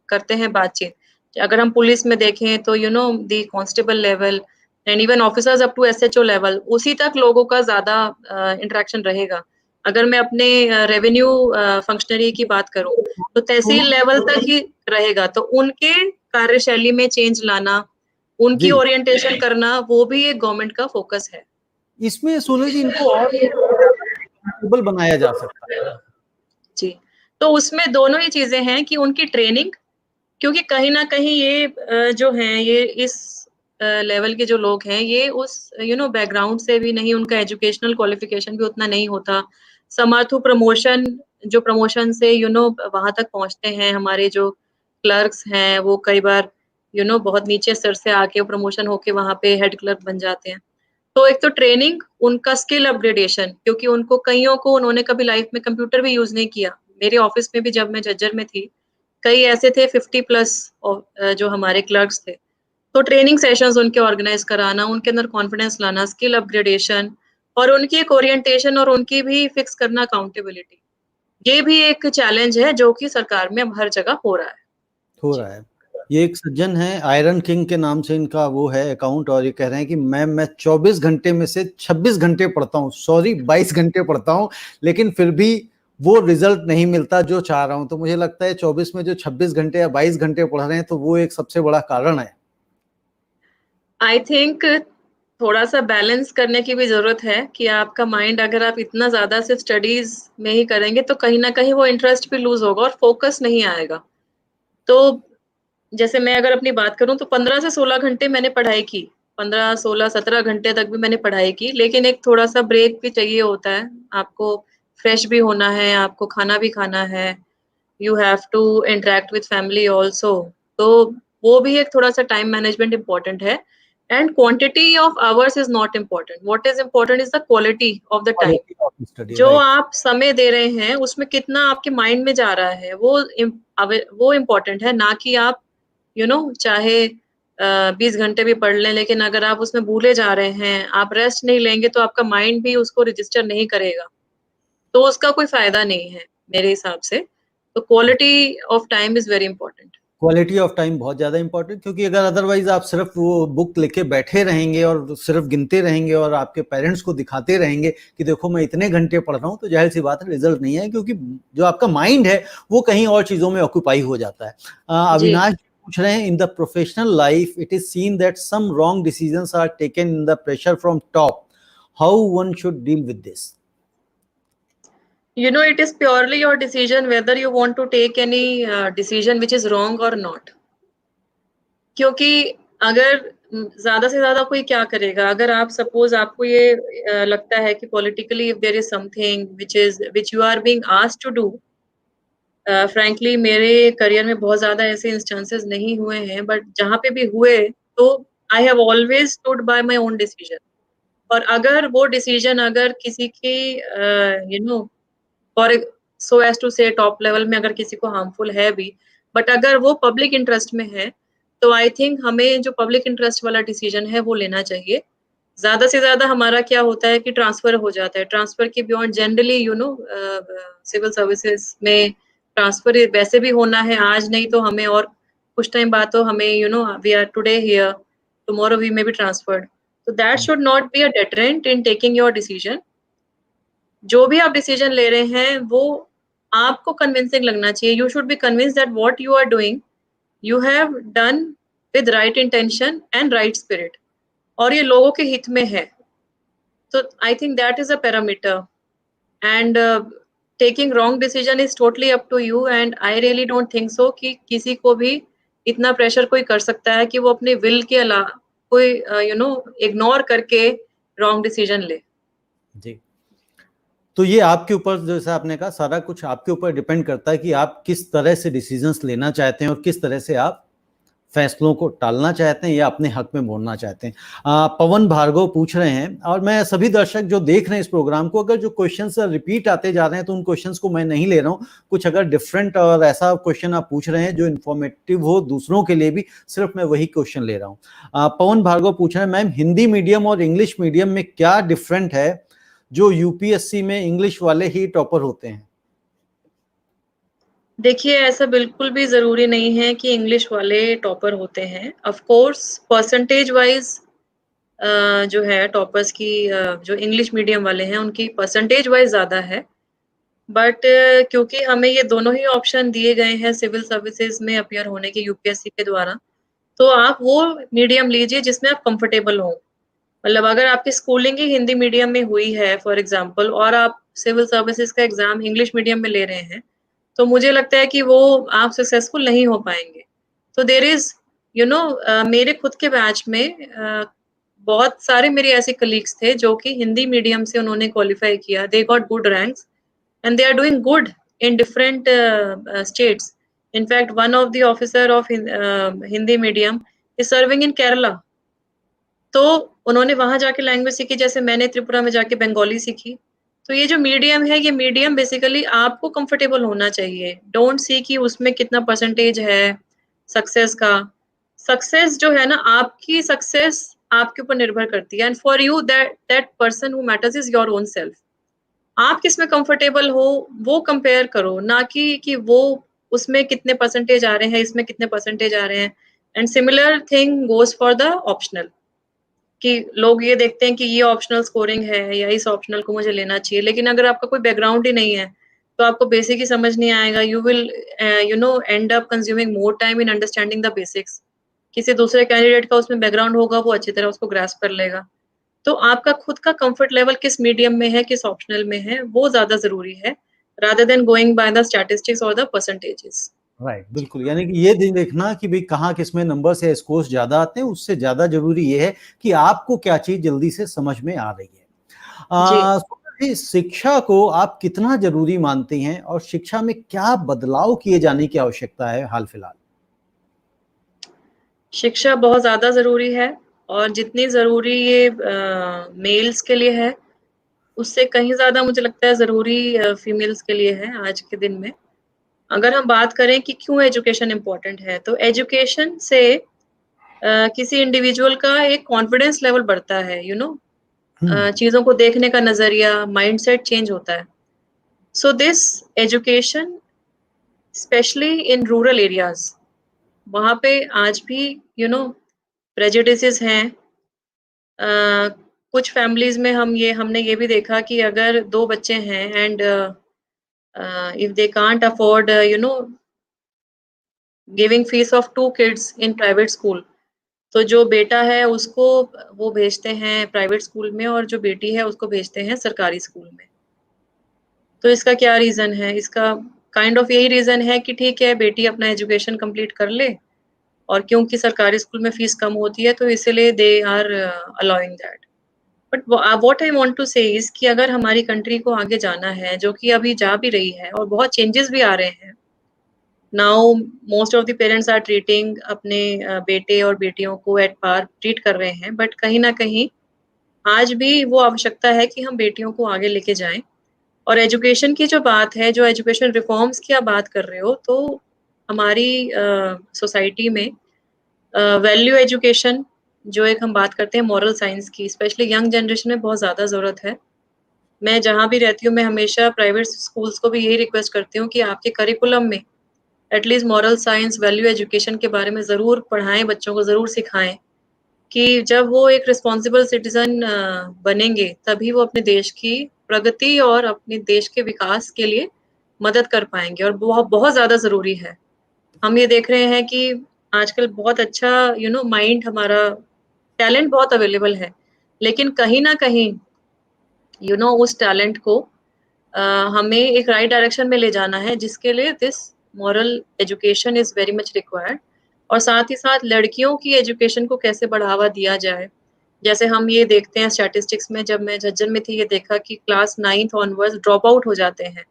करते हैं बातचीत। अगर हम पुलिस में देखें तो the constable level and even officers up to SHO level, उसी तक लोगों का ज्यादा इंटरेक्शन रहेगा। अगर मैं अपने रेवेन्यू फंक्शनरी की बात करूं, तो तहसील लेवल तक ही रहेगा। तो उनके कार्यशैली में चेंज लाना, उनकी ओरिएंटेशन करना, वो भी एक गवर्नमेंट का फोकस है। इसमें सोनल जी इनको और बनाया जा सकता है जी। तो उसमें दोनों ही चीजें हैं कि उनकी ट्रेनिंग, क्योंकि कहीं ना कहीं ये जो हैं, ये इस लेवल के जो लोग हैं, ये उस बैकग्राउंड से भी नहीं, उनका एजुकेशनल क्वालिफिकेशन भी उतना नहीं होता। समर्थु प्रमोशन, जो प्रमोशन से वहां तक पहुंचते हैं, हमारे जो क्लर्क्स हैं, वो कई बार बहुत नीचे स्तर से आके प्रमोशन होके वहां पे हेड क्लर्क बन जाते हैं। तो एक तो ट्रेनिंग, उनका स्किल अपग्रेडेशन, क्योंकि उनको कईयों को उन्होंने कभी लाइफ में कंप्यूटर भी यूज नहीं किया। मेरे ऑफिस में भी जब मैं जज्जर में थी, कई ऐसे थे 50 प्लस जो हमारे क्लर्क्स थे। तो ट्रेनिंग सेशंस उनके ऑर्गेनाइज कराना, उनके अंदर कॉन्फिडेंस लाना, स्किल अपग्रेडेशन, और उनकी एक ओरिएंटेशन, और उनकी भी फिक्स करना अकाउंटेबिलिटी, ये भी एक चैलेंज है जो कि सरकार में अब हर जगह हो रहा है। ये एक सज्जन है, आयरन किंग के नाम से इनका वो है अकाउंट, और ये कह रहे हैं कि मैं 24 घंटे में से 26 घंटे पढ़ता हूँ, सॉरी 22 घंटे पढ़ता हूँ, लेकिन फिर भी वो रिजल्ट नहीं मिलता जो चाह रहा हूँ। तो मुझे लगता है 24 में जो 26 घंटे या 22 घंटे पढ़ रहे हैं, तो वो एक सबसे बड़ा कारण है। आई थिंक थोड़ा सा बैलेंस करने की भी जरूरत है कि आपका माइंड, अगर आप इतना ज्यादा सिर्फ स्टडीज में ही करेंगे, तो कहीं ना कहीं वो इंटरेस्ट भी लूज होगा और फोकस नहीं आएगा। तो जैसे मैं अगर अपनी बात करूं, तो 15 से 16 घंटे मैंने पढ़ाई की, 15, 16, 17 घंटे तक भी मैंने पढ़ाई की, लेकिन एक थोड़ा सा ब्रेक भी चाहिए होता है आपको। फ्रेश भी होना है, आपको खाना भी खाना है, you have to interact with family also. तो वो भी एक थोड़ा सा टाइम मैनेजमेंट इम्पोर्टेंट है। And quantity of hours is not important, what is important is the quality of the time. Quality of study, जो राइट। आप समय दे रहे हैं उसमें कितना आपके माइंड में जा रहा है, वो इम्पोर्टेंट है, ना कि आप चाहे 20 घंटे भी पढ़ लें, लेकिन अगर आप उसमें भूले जा रहे हैं, आप रेस्ट नहीं लेंगे तो आपका माइंड भी उसको रजिस्टर नहीं करेगा, तो उसका कोई फायदा नहीं है मेरे हिसाब से। तो quality of time is very important. Quality of time बहुत ज़्यादा इंपॉर्टेंट, क्योंकि अगर अदरवाइज आप सिर्फ वो बुक लेके बैठे रहेंगे और सिर्फ गिनते रहेंगे और आपके पेरेंट्स को दिखाते रहेंगे कि देखो मैं इतने घंटे पढ़ रहा हूँ, तो जाहिर सी बात है रिजल्ट नहीं है, क्योंकि जो आपका माइंड है वो कहीं और चीज़ों में ऑक्यूपाई हो जाता है। जी। अविनाश पूछ रहे हैं, in the professional life it is seen that some wrong decisions are taken in the pressure from top, how one should deal with this? It is purely your decision whether you want to take any decision which is wrong or not. क्योंकि अगर ज्यादा से ज्यादा कोई क्या करेगा, अगर आप सपोज आपको ये लगता है कि politically if there is something which you are being asked to do, frankly मेरे करियर में बहुत ज्यादा ऐसे इंस्टेंसेस नहीं हुए हैं, बट जहाँ पे भी हुए तो I have always stood by my own decision. और अगर वो डिसीजन अगर किसी की और सो एज टू से टॉप लेवल में अगर किसी को हार्मफुल है भी, बट अगर वो पब्लिक इंटरेस्ट में है, तो आई थिंक हमें जो पब्लिक इंटरेस्ट वाला डिसीजन है वो लेना चाहिए। ज्यादा से ज्यादा हमारा क्या होता है कि ट्रांसफर हो जाता है, ट्रांसफर के बियॉन्ड जनरली सिविल सर्विसेज में ट्रांसफर वैसे भी होना है, आज नहीं तो हमें और कुछ टाइम बाद तो हमें we are today here, tomorrow we may be transferred. तो that should not be a deterrent in taking your decision. जो भी आप डिसीजन ले रहे हैं वो आपको कन्विंसिंग लगना चाहिए। You should be convince that what you are doing you have done with right intention and right spirit, और ये लोगों के हित में है। तो I think that is a parameter. And taking wrong decision is totally up to you, and I really don't think so कि किसी को भी इतना प्रेशर कोई कर सकता है कि वो अपने विल के अलावा कोई इग्नोर करके रॉन्ग डिसीजन ले। जी, तो ये आपके ऊपर, जैसे आपने कहा, सारा कुछ आपके ऊपर डिपेंड करता है कि आप किस तरह से डिसीजंस लेना चाहते हैं और किस तरह से आप फैसलों को टालना चाहते हैं या अपने हक में मोड़ना चाहते हैं। पवन भार्गव पूछ रहे हैं, और मैं सभी दर्शक जो देख रहे हैं इस प्रोग्राम को, अगर जो क्वेश्चंस रिपीट आते जा रहे हैं तो उन क्वेश्चंस को मैं नहीं ले रहा हूं। कुछ अगर डिफरेंट और ऐसा क्वेश्चन आप पूछ रहे हैं जो इन्फॉर्मेटिव हो दूसरों के लिए भी, सिर्फ मैं वही क्वेश्चन ले रहा हूं। पवन भार्गव पूछ रहे हैं, मैम हिंदी मीडियम और इंग्लिश मीडियम में क्या डिफरेंट है जो यूपीएससी में इंग्लिश वाले ही टॉपर होते हैं? देखिए, ऐसा बिल्कुल भी ज़रूरी नहीं है कि इंग्लिश वाले टॉपर होते हैं। ऑफ कोर्स परसेंटेज वाइज़ जो है टॉपर्स की, जो इंग्लिश मीडियम वाले हैं उनकी परसेंटेज वाइज़ ज़्यादा है। बट क्योंकि हमें ये दोनों ही ऑप्शन दिए गए हैं सिविल सर्विसेज में अपीयर होने के यूपीएससी के द्वारा, तो आप वो मीडियम लीजिए जिसमें आप कंफर्टेबल हों। मतलब अगर आपकी स्कूलिंग ही हिंदी मीडियम में हुई है फॉर एग्जाम्पल, और आप सिविल सर्विसेज का एग्जाम इंग्लिश मीडियम में ले रहे हैं, तो मुझे लगता है कि वो आप सक्सेसफुल नहीं हो पाएंगे। तो देर इज मेरे खुद के बैच में बहुत सारे मेरे ऐसे कलीग्स थे जो कि हिंदी मीडियम से उन्होंने क्वालिफाई किया, they got good ranks and they are doing good in different states. In fact, one of the officer of Hindi medium is serving in Kerala. तो उन्होंने वहां जाके लैंग्वेज सीखी, जैसे मैंने त्रिपुरा में जाके बंगाली सीखी। तो ये जो मीडियम है, ये मीडियम बेसिकली आपको कंफर्टेबल होना चाहिए। डोंट सी कि उसमें कितना परसेंटेज है सक्सेस का। सक्सेस जो है ना, आपकी सक्सेस आपके ऊपर निर्भर करती है, and for you that person who matters is your own self. आप किसमें कंफर्टेबल हो वो कंपेयर करो, ना कि वो उसमें कितने परसेंटेज आ रहे हैं, इसमें कितने परसेंटेज आ रहे हैं। And similar thing goes for the optional, कि लोग ये देखते हैं कि ये ऑप्शनल स्कोरिंग है या इस ऑप्शनल को मुझे लेना चाहिए, लेकिन अगर आपका कोई बैकग्राउंड ही नहीं है तो आपको बेसिक ही समझ नहीं आएगा। You will and up consuming more time in understanding the basics. किसी दूसरे कैंडिडेट का उसमें बैकग्राउंड होगा, वो अच्छी तरह उसको ग्रास्प कर लेगा। तो आपका खुद का कंफर्ट लेवल किस मीडियम में है, किस ऑप्शनल में है, वो ज्यादा जरूरी है, rather than going by the statistics और द परसेंटेजेस। राइट, बिल्कुल। यानी कि ये देखना कि भाई कहाँ किसमें नंबर्स या स्कोर्स ज्यादा आते हैं, उससे ज्यादा जरूरी ये है कि आपको क्या चीज जल्दी से समझ में आ रही है। जी। इस शिक्षा को आप कितना जरूरी मानती हैं और शिक्षा में क्या बदलाव किए जाने की आवश्यकता है हाल फिलहाल? शिक्षा बहुत ज़्यादा ज़रूरी है और जितनी ज़रूरी ये मेल्स के लिए है, उससे कहीं ज़्यादा मुझे लगता है ज़रूरी फीमेल्स के लिए है आज के दिन में। अगर हम बात करें कि क्यों एजुकेशन इम्पोर्टेंट है, तो एजुकेशन से किसी इंडिविजुअल का एक कॉन्फिडेंस लेवल बढ़ता है, चीज़ों को देखने का नज़रिया, माइंडसेट चेंज होता है। So this education specially in rural areas, वहाँ पे आज भी प्रेजुडिसेस हैं। अ, कुछ फैमिलीज़ में हमने ये भी देखा कि अगर 2 बच्चे हैं and if they can't afford giving fees of 2 kids in private school, तो जो बेटा है उसको वो भेजते हैं प्राइवेट स्कूल में और जो बेटी है उसको भेजते हैं सरकारी स्कूल में। तो इसका क्या रीज़न है? इसका काइंड ऑफ यही रीज़न है कि ठीक है, बेटी अपना एजुकेशन कंप्लीट कर ले और क्योंकि सरकारी स्कूल में फीस कम होती है तो इसीलिए they are allowing that. But what I want to say is कि अगर हमारी कंट्री को आगे जाना है, जो कि अभी जा भी रही है और बहुत चेंजेस भी आ रहे हैं। Now most of the parents are treating अपने बेटे और बेटियों को एट पार ट्रीट कर रहे हैं, बट कहीं न कहीं आज भी वो आवश्यकता है कि हम बेटियों को आगे लेके जाएँ। और एजुकेशन की जो बात है, जो एजुकेशन रिफॉर्म्स की आप बात कर रहे हो, तो हमारी सोसाइटी में वैल्यू एजुकेशन, जो एक हम बात करते हैं मॉरल साइंस की, स्पेशली यंग जनरेशन में बहुत ज़्यादा ज़रूरत है। मैं जहाँ भी रहती हूँ, मैं हमेशा प्राइवेट स्कूल्स को भी यही रिक्वेस्ट करती हूँ कि आपके करिकुलम में at least moral science, value education के बारे में ज़रूर पढ़ाएँ, बच्चों को ज़रूर सिखाएँ कि जब वो एक रिस्पॉन्सिबल सिटीज़न बनेंगे, तभी वो अपने देश की प्रगति और अपने देश के विकास के लिए मदद कर पाएँगे और बहुत ज़्यादा ज़रूरी है। हम ये देख रहे हैं कि आजकल बहुत अच्छा माइंड हमारा टैलेंट बहुत अवेलेबल है। लेकिन कहीं न कहीं उस टैलेंट को अ, हमें एक राइट डायरेक्शन में ले जाना है जिसके लिए this moral education is very much required और साथ ही साथ लड़कियों की एजुकेशन को कैसे बढ़ावा दिया जाए। जैसे हम ये देखते हैं स्टैटिस्टिक्स में जब मैं झज्जर में थी ये देखा कि class 9th onwards drop out हो जाते हैं।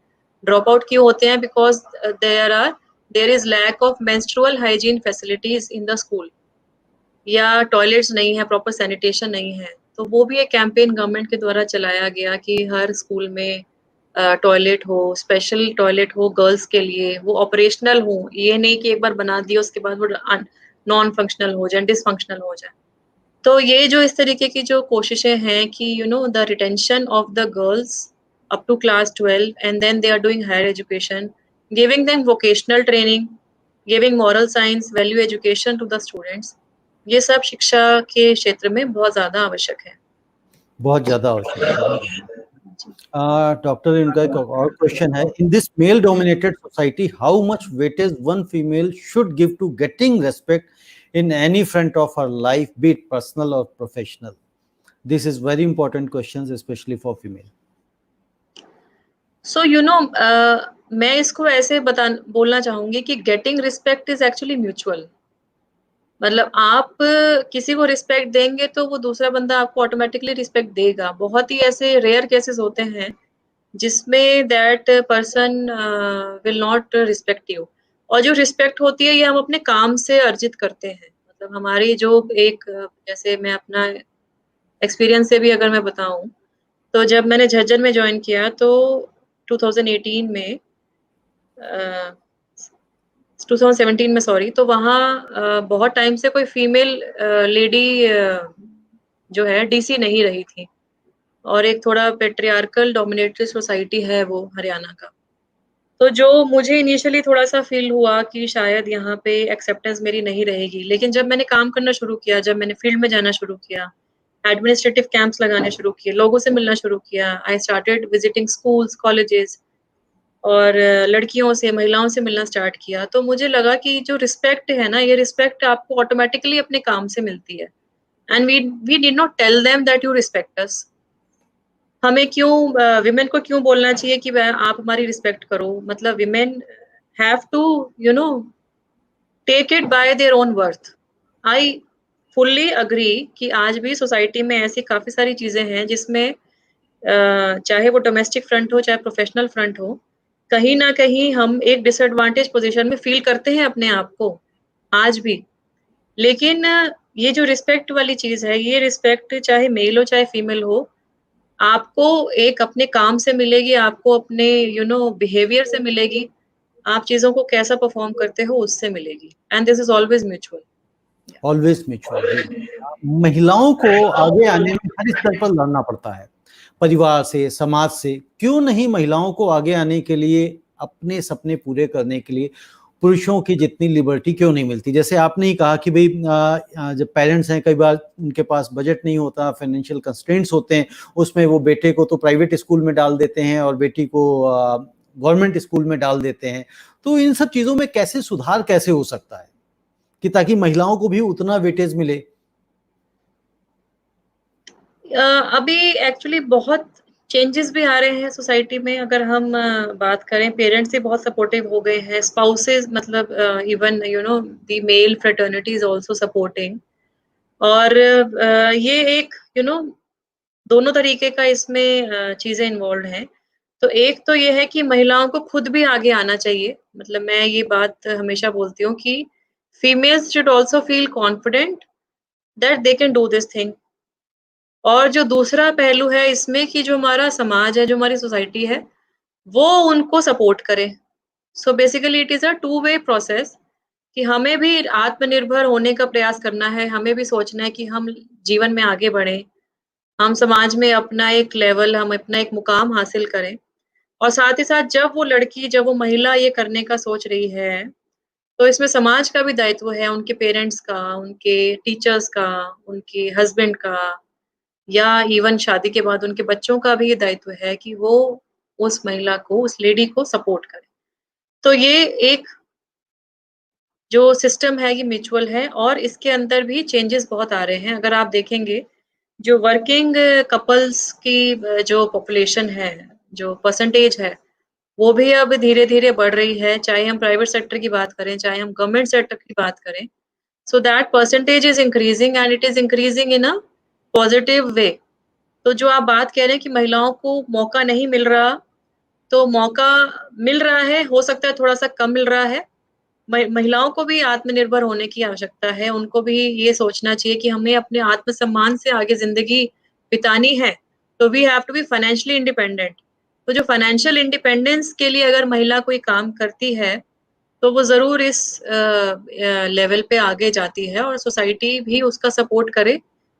ड्रॉप आउट क्यों होते हैं? Because there is lack of menstrual hygiene facilities in the school या टॉयलेट्स नहीं है, प्रॉपर सैनिटेशन नहीं है। तो वो भी एक कैंपेन गवर्नमेंट के द्वारा चलाया गया कि हर स्कूल में टॉयलेट हो, स्पेशल टॉयलेट हो गर्ल्स के लिए, वो ऑपरेशनल हो। ये नहीं कि एक बार बना दिया उसके बाद वो नॉन फंक्शनल हो जाए, डिसफंक्शनल हो जाए। तो ये जो इस तरीके की जो कोशिशें हैं कि the retention of the girls up to class 12 and then they are doing higher education, giving them vocational training, giving moral science, value education to the students, ये सब शिक्षा के क्षेत्र में बहुत ज़्यादा आवश्यक है। बहुत ज्यादा आवश्यक है। जी। डॉक्टर, इनका एक और क्वेश्चन है, in this male dominated society how much weightage one female should give to getting respect in any front of her life, be it personal or professional? This is very important questions, especially for female. सो मैं इसको ऐसे बोलना चाहूँगी कि getting respect is actually mutual. मतलब आप किसी को रिस्पेक्ट देंगे तो वो दूसरा बंदा आपको ऑटोमेटिकली रिस्पेक्ट देगा। बहुत ही ऐसे रेयर केसेस होते हैं जिसमें that person will not respect you और जो रिस्पेक्ट होती है ये हम अपने काम से अर्जित करते हैं। मतलब हमारी जो एक जैसे मैं अपना एक्सपीरियंस से भी अगर मैं बताऊँ, तो जब मैंने झज्जर में जॉइन किया तो 2018 में अ, 2017 में सॉरी, तो वहाँ बहुत टाइम से कोई फीमेल लेडी जो है डीसी नहीं रही थी और एक थोड़ा पैट्रियार्कल डोमिनेटरी सोसाइटी है वो हरियाणा का। तो जो मुझे इनिशियली थोड़ा-सा फ़ील हुआ कि शायद यहाँ पे एक्सेप्टेंस मेरी नहीं रहेगी, लेकिन जब मैंने काम करना शुरू किया, जब मैंने फील्ड में जाना शुरू किया, एडमिनिस्ट्रेटिव कैंप्स लगाने शुरू किए, लोगों से मिलना शुरू किया, I started visiting schools, colleges और लड़कियों से, महिलाओं से मिलना स्टार्ट किया, तो मुझे लगा कि जो रिस्पेक्ट है ना, ये रिस्पेक्ट आपको ऑटोमैटिकली अपने काम से मिलती है and we did not tell them that you respect us. हमें क्यों विमेन को क्यों बोलना चाहिए कि वह आप हमारी रिस्पेक्ट करो? मतलब women have to you know take it by their own worth. I fully agree कि आज भी सोसाइटी में ऐसी काफ़ी सारी चीज़ें हैं जिसमें चाहे वो डोमेस्टिक फ्रंट हो चाहे प्रोफेशनल फ्रंट हो, कहीं ना कहीं हम एक डिसएडवांटेज पोजीशन में फील करते हैं अपने आप को आज भी। लेकिन ये जो रिस्पेक्ट वाली चीज है, ये रिस्पेक्ट चाहे मेल हो चाहे फीमेल हो, आपको एक अपने काम से मिलेगी, आपको अपने बिहेवियर से मिलेगी, आप चीजों को कैसा परफॉर्म करते हो उससे मिलेगी, and this is always mutual. Always mutual जी। महिलाओं को आगे आने में हर स्तर पर लड़ना पड़ता है, परिवार से, समाज से। क्यों नहीं महिलाओं को आगे आने के लिए, अपने सपने पूरे करने के लिए पुरुषों की जितनी लिबर्टी क्यों नहीं मिलती? जैसे आपने ही कहा कि भाई जब पेरेंट्स हैं, कई बार उनके पास बजट नहीं होता, फाइनेंशियल कंस्ट्रेंट्स होते हैं, उसमें वो बेटे को तो प्राइवेट स्कूल में डाल देते हैं और बेटी को गवर्नमेंट स्कूल में डाल देते हैं। तो इन सब चीजों में कैसे सुधार कैसे हो सकता है कि ताकि महिलाओं को भी उतना वेटेज मिले? अभी एक्चुअली बहुत चेंजेस भी आ रहे हैं सोसाइटी में। अगर हम बात करें, पेरेंट्स भी बहुत सपोर्टिव हो गए हैं, स्पाउसेस मतलब even the male fraternity is also supporting. और ये एक दोनों तरीके का इसमें चीजें इन्वॉल्व हैं। तो एक तो ये है कि महिलाओं को खुद भी आगे आना चाहिए। मतलब मैं ये बात हमेशा बोलती हूँ कि females should also feel confident that they can do this thing. और जो दूसरा पहलू है इसमें कि जो हमारा समाज है, जो हमारी सोसाइटी है, वो उनको सपोर्ट करे। So basically it is a two way process कि हमें भी आत्मनिर्भर होने का प्रयास करना है, हमें भी सोचना है कि हम जीवन में आगे बढ़े, हम समाज में अपना एक लेवल, हम अपना एक मुकाम हासिल करें। और साथ ही साथ जब वो लड़की, जब वो महिला ये करने का सोच रही है, तो इसमें समाज का भी दायित्व है, उनके पेरेंट्स का, उनके टीचर्स का, उनके हस्बैंड का, या इवन शादी के बाद उनके बच्चों का भी ये दायित्व है कि वो उस महिला को, उस लेडी को सपोर्ट करें। तो ये एक जो सिस्टम है ये म्यूचुअल है, और इसके अंदर भी चेंजेस बहुत आ रहे हैं। अगर आप देखेंगे, जो वर्किंग कपल्स की जो पॉपुलेशन है, जो परसेंटेज है, वो भी अब धीरे-धीरे बढ़ रही है। चाहे हम प्राइवेट सेक्टर की बात करें, चाहे हम गवर्नमेंट सेक्टर की बात करें। So that percentage is increasing and it is increasing in a positive way. तो जो आप बात कह रहे हैं कि महिलाओं को मौका नहीं मिल रहा, तो मौका मिल रहा है, हो सकता है थोड़ा-सा कम मिल रहा है। महिलाओं को भी आत्मनिर्भर होने की आवश्यकता है। उनको भी ये सोचना चाहिए कि हमें अपने आत्मसम्मान से आगे ज़िंदगी बितानी है, तो we have to be financially independent. तो जो फाइनेंशियल इंडिपेंडेंस के लिए अगर महिला कोई काम करती है, तो वो ज़रूर इस लेवल पे आगे जाती है, और सोसाइटी भी उसका सपोर्ट करे,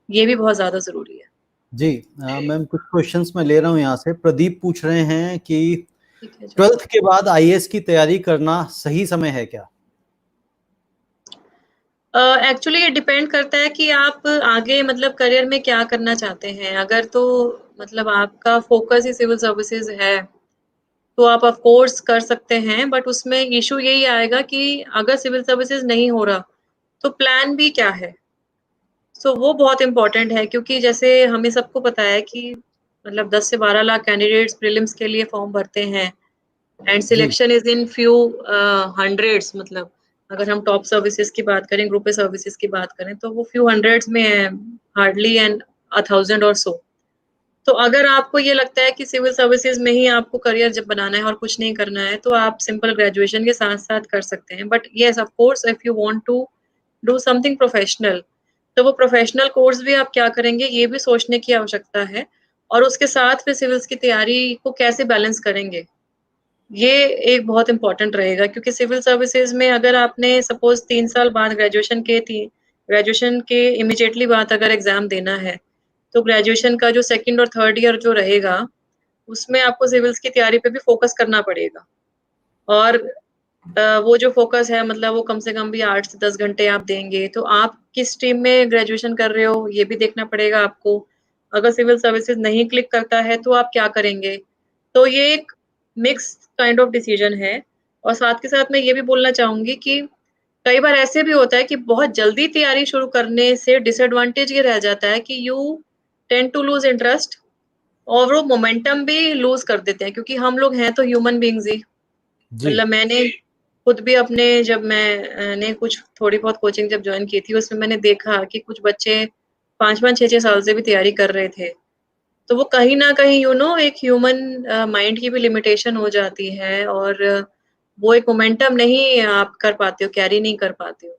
ये भी बहुत ज़्यादा ज़रूरी है। जी मैम, कुछ क्वेश्चंस मैं ले रहा हूँ यहाँ से। प्रदीप पूछ रहे हैं कि ठीक है जी। 12th के बाद आईएएस की तैयारी करना सही समय है क्या? एक्चुअली ये डिपेंड करता है कि आप आगे मतलब करियर में क्या करना चाहते हैं। अगर तो मतलब आपका फोकस ही सिविल सर्विसेज है, तो आप ऑफ कोर्स कर सकते हैं, बट उसमें इशू यही आएगा कि अगर सिविल सर्विसेज नहीं हो रहा, तो प्लान बी क्या है? सो वो बहुत इम्पोर्टेंट है, क्योंकि जैसे हमें सबको पता है कि मतलब 10 से 12 लाख कैंडिडेट्स प्रीलिम्स के लिए फॉर्म भरते हैं, एंड जी selection is in few hundreds. मतलब अगर हम टॉप सर्विसेज की बात करें, ग्रुप ए सर्विसेज की बात करें, तो वो फ्यू हंड्रेड्स में है, हार्डली एंड 1000 और सो। तो अगर आपको ये लगता है कि सिविल सर्विसेज में ही आपको करियर जब बनाना है और कुछ नहीं करना है, तो आप सिंपल ग्रेजुएशन के साथ साथ कर सकते हैं। But yes, of course, if you want to do something professional, तो वो प्रोफेशनल कोर्स भी आप क्या करेंगे, ये भी सोचने की आवश्यकता है। और उसके साथ फिर सिविल्स की तैयारी को कैसे बैलेंस करेंगे, ये एक बहुत इम्पोर्टेंट रहेगा। क्योंकि सिविल सर्विसेज में अगर आपने सपोज 3 साल बाद ग्रेजुएशन के इमिडिएटली बाद अगर एग्जाम देना है, तो ग्रेजुएशन का जो सेकंड और थर्ड ईयर जो रहेगा, उसमें आपको सिविल्स की तैयारी पे भी फोकस करना पड़ेगा। और वो जो फोकस है, मतलब वो कम से कम भी 8 से 10 घंटे आप देंगे। तो आप किस स्ट्रीम में ग्रेजुएशन कर रहे हो, ये भी देखना पड़ेगा आपको। अगर सिविल सर्विसेज नहीं क्लिक करता है, तो आप क्या करेंगे? तो ये एक मिक्स काइंड ऑफ डिसीजन है। और साथ के साथ मैं ये भी बोलना चाहूंगी कि कई बार ऐसे भी होता है कि बहुत जल्दी तैयारी शुरू करने से डिसएडवांटेज ये रह जाता है कि you tend to lose interest, और वो मोमेंटम भी लूज कर देते हैं, क्योंकि हम लोग हैं तो ह्यूमन बींग्स ही। जी मतलब मैंने खुद भी अपने, जब मैंने कुछ थोड़ी बहुत कोचिंग जब ज्वाइन की थी, उसमें मैंने देखा कि कुछ बच्चे 5-5 6-6 साल से भी तैयारी कर रहे थे। तो वो कहीं न कहीं एक ह्यूमन माइंड की भी लिमिटेशन हो जाती है और वो एक मोमेंटम नहीं आप कर पाते हो, कैरी नहीं कर पाते हो।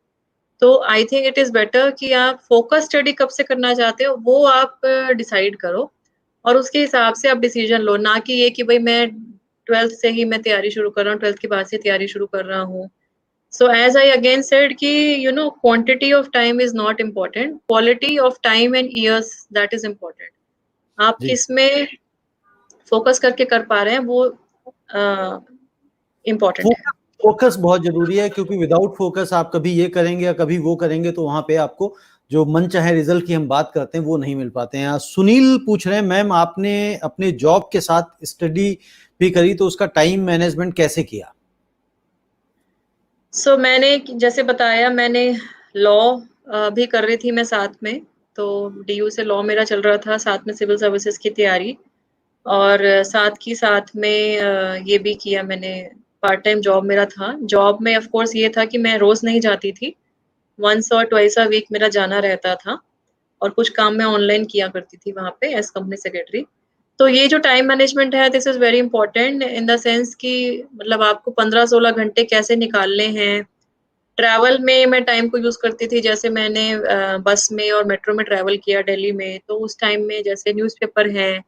तो I think it is better कि आप फ़ोकस स्टडी कब से करना चाहते हो, वो आप डिसाइड करो और उसके हिसाब से आप डिसीज़न लो, ना कि ये कि भई मैं 12th से ही मैं तैयारी शुरू कर रहा हूँ, 12th के बाद से तैयारी शुरू कर रहा हूँ। So as I again said कि quantity of time is not important, quality of time and years that is important. आप जी, किसमें फ़ोकस करके कर पा रहे हैं वो इम्पोर्टेंट है। फोकस फोकस बहुत ज़रूरी है, क्योंकि विदाउट फोकस आप कभी ये करेंगे या कभी वो करेंगे तो वहाँ पे आपको जो मनचाहे रिज़ल्ट की हम बात करते हैं वो नहीं मिल पाते हैं। सुनील पूछ रहे हैं, मैम आपने अपने जॉब के साथ स्टडी भी करी तो उसका टाइम मैनेजमेंट कैसे किया? मैंने जैसे बताया मैंने लॉ भी कर रही थी मैं साथ में, तो डीयू से लॉ मेरा चल रहा था, साथ में सिविल सर्विसेज़ की तैयारी और साथ ही साथ में ये भी किया मैंने पार्ट टाइम जॉब मेरा था। जॉब में ऑफ कोर्स ये था कि मैं रोज़ नहीं जाती थी, वन्स और ट्वाइस अ वीक मेरा जाना रहता था और कुछ काम मैं ऑनलाइन किया करती थी वहाँ पे एज़ कंपनी सेक्रेटरी। तो ये जो टाइम मैनेजमेंट है this is very important in the sense कि मतलब आपको 15-16 घंटे कैसे निकालने हैं। ट्रैवल में मैं टाइम को यूज़ करती थी, जैसे मैंने बस में और मेट्रो में ट्रैवल किया दिल्ली में, तो उस टाइम में जैसे न्यूज़पेपर हैं,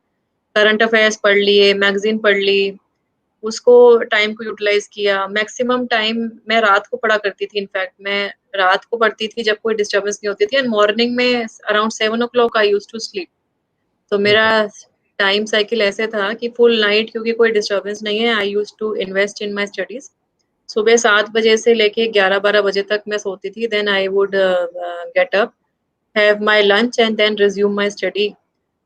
करंट अफेयर्स पढ़ लिए, मैगज़ीन पढ़ ली, उसको टाइम को यूटिलाइज़ किया। मैक्सिमम टाइम मैं रात को पढ़ा करती थी, इनफैक्ट मैं रात को पढ़ती थी जब कोई डिस्टर्बेंस नहीं होती थी एंड मॉर्निंग में around 7 o'clock I used to sleep. तो मेरा ओके, टाइम साइकिल ऐसे था कि फुल नाइट क्योंकि कोई डिस्टर्बेंस नहीं है, I used to invest in my studies. सुबह 7 बजे से लेके 11-12 बजे तक मैं सोती थी, then I would get up, have my lunch and then resume my study.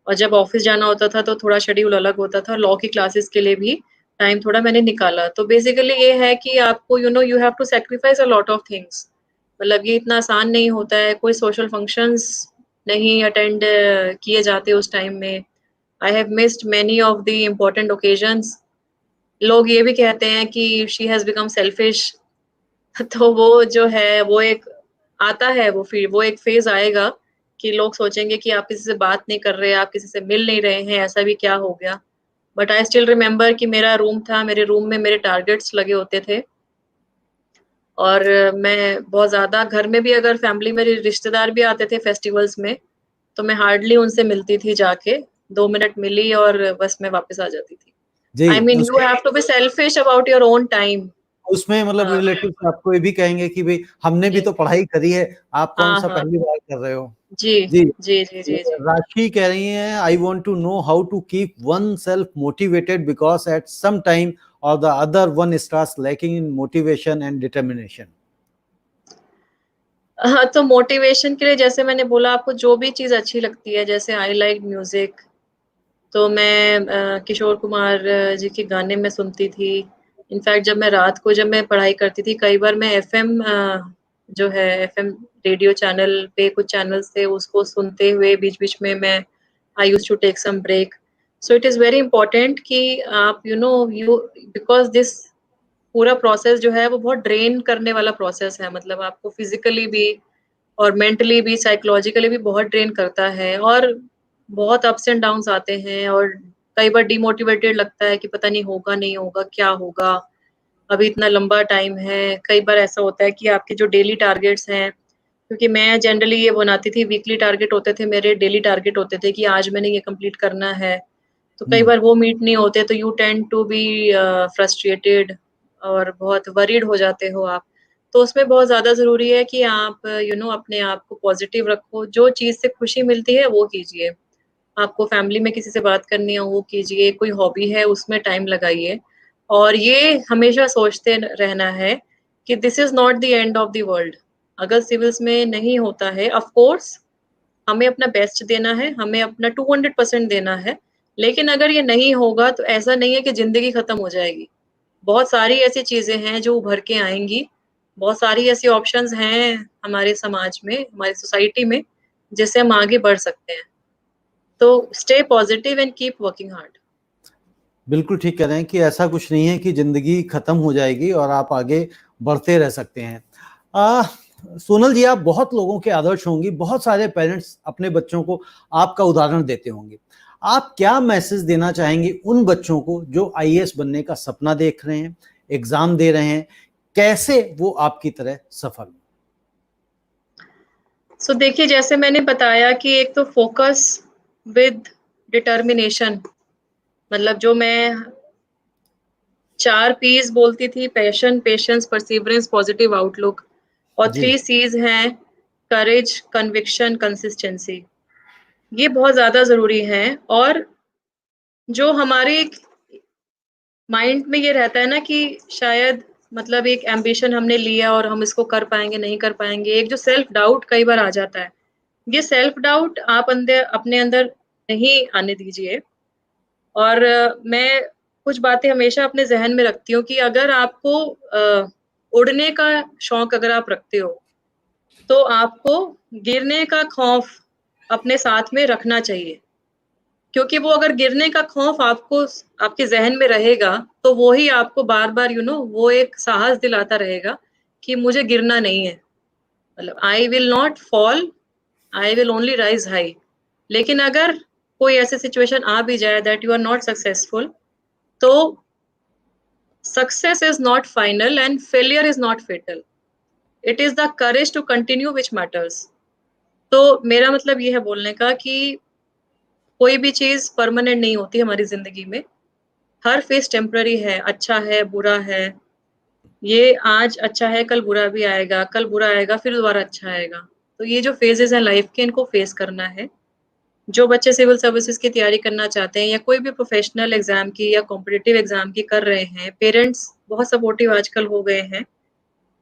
और जब ऑफ़िस जाना होता था तो थोड़ा शेड्यूल अलग होता था, लॉ की क्लासेस के लिए भी टाइम थोड़ा मैंने निकाला। तो बेसिकली ये है कि आपको you have to sacrifice a lot of things. मतलब ये इतना आसान नहीं होता है, कोई सोशल फंक्शंस नहीं अटेंड किए जाते उस टाइम में। I have missed many of the important occasions. लोग ये भी कहते हैं कि शी हैज़ बिकम सेल्फिश। तो वो जो है वो एक आता है, वो एक फ़ेज़ आएगा कि लोग सोचेंगे कि आप किसी से बात नहीं कर रहे, आप किसी से मिल नहीं रहे हैं, ऐसा भी क्या हो गया? बट आई स्टिल रिमेंबर कि मेरा रूम था, मेरे रूम में मेरे टारगेट्स लगे होते थे और मैं बहुत ज़्यादा घर में भी अगर फैमिली मेरे रिश्तेदार भी आते थे फेस्टिवल्स में, तो मैं हार्डली उनसे मिलती थी जाके, 2 मिनट मिली और बस मैं वापस आ जाती थी। जी, आई मीन यू उसमें have to be selfish about your own time. उसमें मतलब हाँ, रिलेटिव्स आपको ये भी कहेंगे कि भई हमने भी जी। तो पढ़ाई करी है, आप हाँ, कौन-सा हाँ। पहली बार कर रहे हो? जी। जी, जी, जी, जी, जी। राशि कह रही हैं, I want to know how to keep oneself motivated because at some time or the other one starts lacking in motivation and determination. हाँ, तो मोटिवेशन के लिए जैसे मैंने बोला आपको जो भी चीज़ अच्छी लगती है, जैसे आई लाइक म्यूज़िक, तो मैं किशोर कुमार जी के गाने मैं सुनती थी। इनफैक्ट जब मैं रात को जब मैं पढ़ाई करती थी, कई बार मैं एफ़एम जो है एफ़एम रेडियो चैनल पे कुछ चैनल्स थे, उसको सुनते हुए बीच-बीच में मैं I used to take some break. So it is very important कि आप यू बिकॉज़ दिस पूरा प्रोसेस जो है वो बहुत ड्रेन करने वाला प्रोसेस है। मतलब आपको फिज़िकली भी और मेंटली भी, साइकोलॉजिकली भी बहुत ड्रेन करता है और बहुत अप्स एंड डाउन्स आते हैं और कई बार डिमोटिवेटेड लगता है कि पता नहीं होगा, नहीं होगा, क्या होगा? अभी इतना लंबा टाइम है। कई बार ऐसा होता है कि आपके जो डेली टारगेट्स हैं क्योंकि मैं जनरली ये बनाती थी वीकली टारगेट होते थे मेरे, डेली टारगेट होते थे कि आज मैंने ये कंप्लीट करना है। तो कई हुँ, बार वो मीट नहीं होते तो you tend to be frustrated और बहुत वरीड हो जाते हो आप। तो उसमें बहुत ज़्यादा ज़रूरी है कि आप अपने आप को पॉज़िटिव रखो, जो चीज़ से खुशी मिलती है वो कीजिए। आपको फैमिली में किसी से बात करनी हो वो कीजिए, कोई हॉबी है उसमें टाइम लगाइए और ये हमेशा सोचते न रहना है कि this is not the end of the world. अगर सिविल्स में नहीं होता है ऑफ़ कोर्स हमें अपना बेस्ट देना है, हमें अपना 200% देना है, लेकिन अगर ये नहीं होगा तो ऐसा नहीं है कि ज़िंदगी खत्म हो जाएगी। बहुत सारी ऐसी चीज़ें हैं जो उभर के आएँगी, बहुत सारी ऐसी ऑप्शंस हैं हमारे समाज में, हमारी सोसाइटी में, जिससे हम आगे बढ़ सकते हैं। तो stay positive and keep working hard. बिल्कुल ठीक कह रहे हैं कि ऐसा कुछ नहीं है कि ज़िंदगी खत्म हो जाएगी और आप आगे बढ़ते रह सकते हैं। अ, सोनल जी, आप बहुत लोगों के आदर्श होंगी, बहुत सारे पेरेंट्स अपने बच्चों को आपका उदाहरण देते होंगे। आप क्या मैसेज देना चाहेंगे उन बच्चों को जो आईएएस बनने का सपना देख रहे हैं, एग्जाम दे रहे हैं, कैसे वो आपकी तरह सफल हो? सो देखिए, जैसे मैंने बताया कि एक तो फोकस विद डिटर्मिनेशन, मतलब जो मैं 4 पीस बोलती थी, passion, patience, perseverance, positive outlook, और जी 3 सीज हैं, करेज, कन्विक्शन, कंसिस्टेंसी। ये बहुत ज़्यादा ज़रूरी है। और जो हमारे माइंड में ये रहता है ना कि शायद मतलब एक एम्बिशन हमने लिया और हम इसको कर पाएँगे, नहीं कर पाएँगे, एक जो सेल्फ डाउट कई बार आ जाता है। ये सेल्फ डाउट आप अपने अंदर नहीं आने दीजिए। और मैं कुछ बातें हमेशा अपने ज़हन में रखती हूँ कि अगर आपको उड़ने का शौक अगर आप रखते हो, तो आपको गिरने का खौफ अपने साथ में रखना चाहिए। क्योंकि वो अगर गिरने का खौफ आपको आपके ज़हन में रहेगा, तो वो ही आपको बार-बार वो एक साहस दिलाता रहेगा कि मुझे गिरना नहीं है। मतलब I will not fall, I will only rise high. लेकिन अगर कोई ऐसी सिचुएशन आ भी जाए that you are not successful, तो success is not final and failure is not fatal. It is the courage to continue which matters. तो मेरा मतलब ये है बोलने का कि कोई भी चीज़ परमानेंट नहीं होती हमारी ज़िंदगी में। हर फेज़ टेम्परेरी है, अच्छा है, बुरा है। ये आज अच्छा है, कल बुरा भी आएगा, कल बुरा आएगा, फिर दोबारा अच्छा आएगा। तो ये जो फेजेज़ हैं लाइफ़ के, इनको फेस करना है। जो बच्चे सिविल सर्विसेज़ की तैयारी करना चाहते हैं या कोई भी प्रोफ़ेशनल एग्ज़ाम की या कॉम्पिटिटिव एग्ज़ाम की कर रहे हैं, पेरेंट्स बहुत सपोर्टिव आजकल हो गए हैं।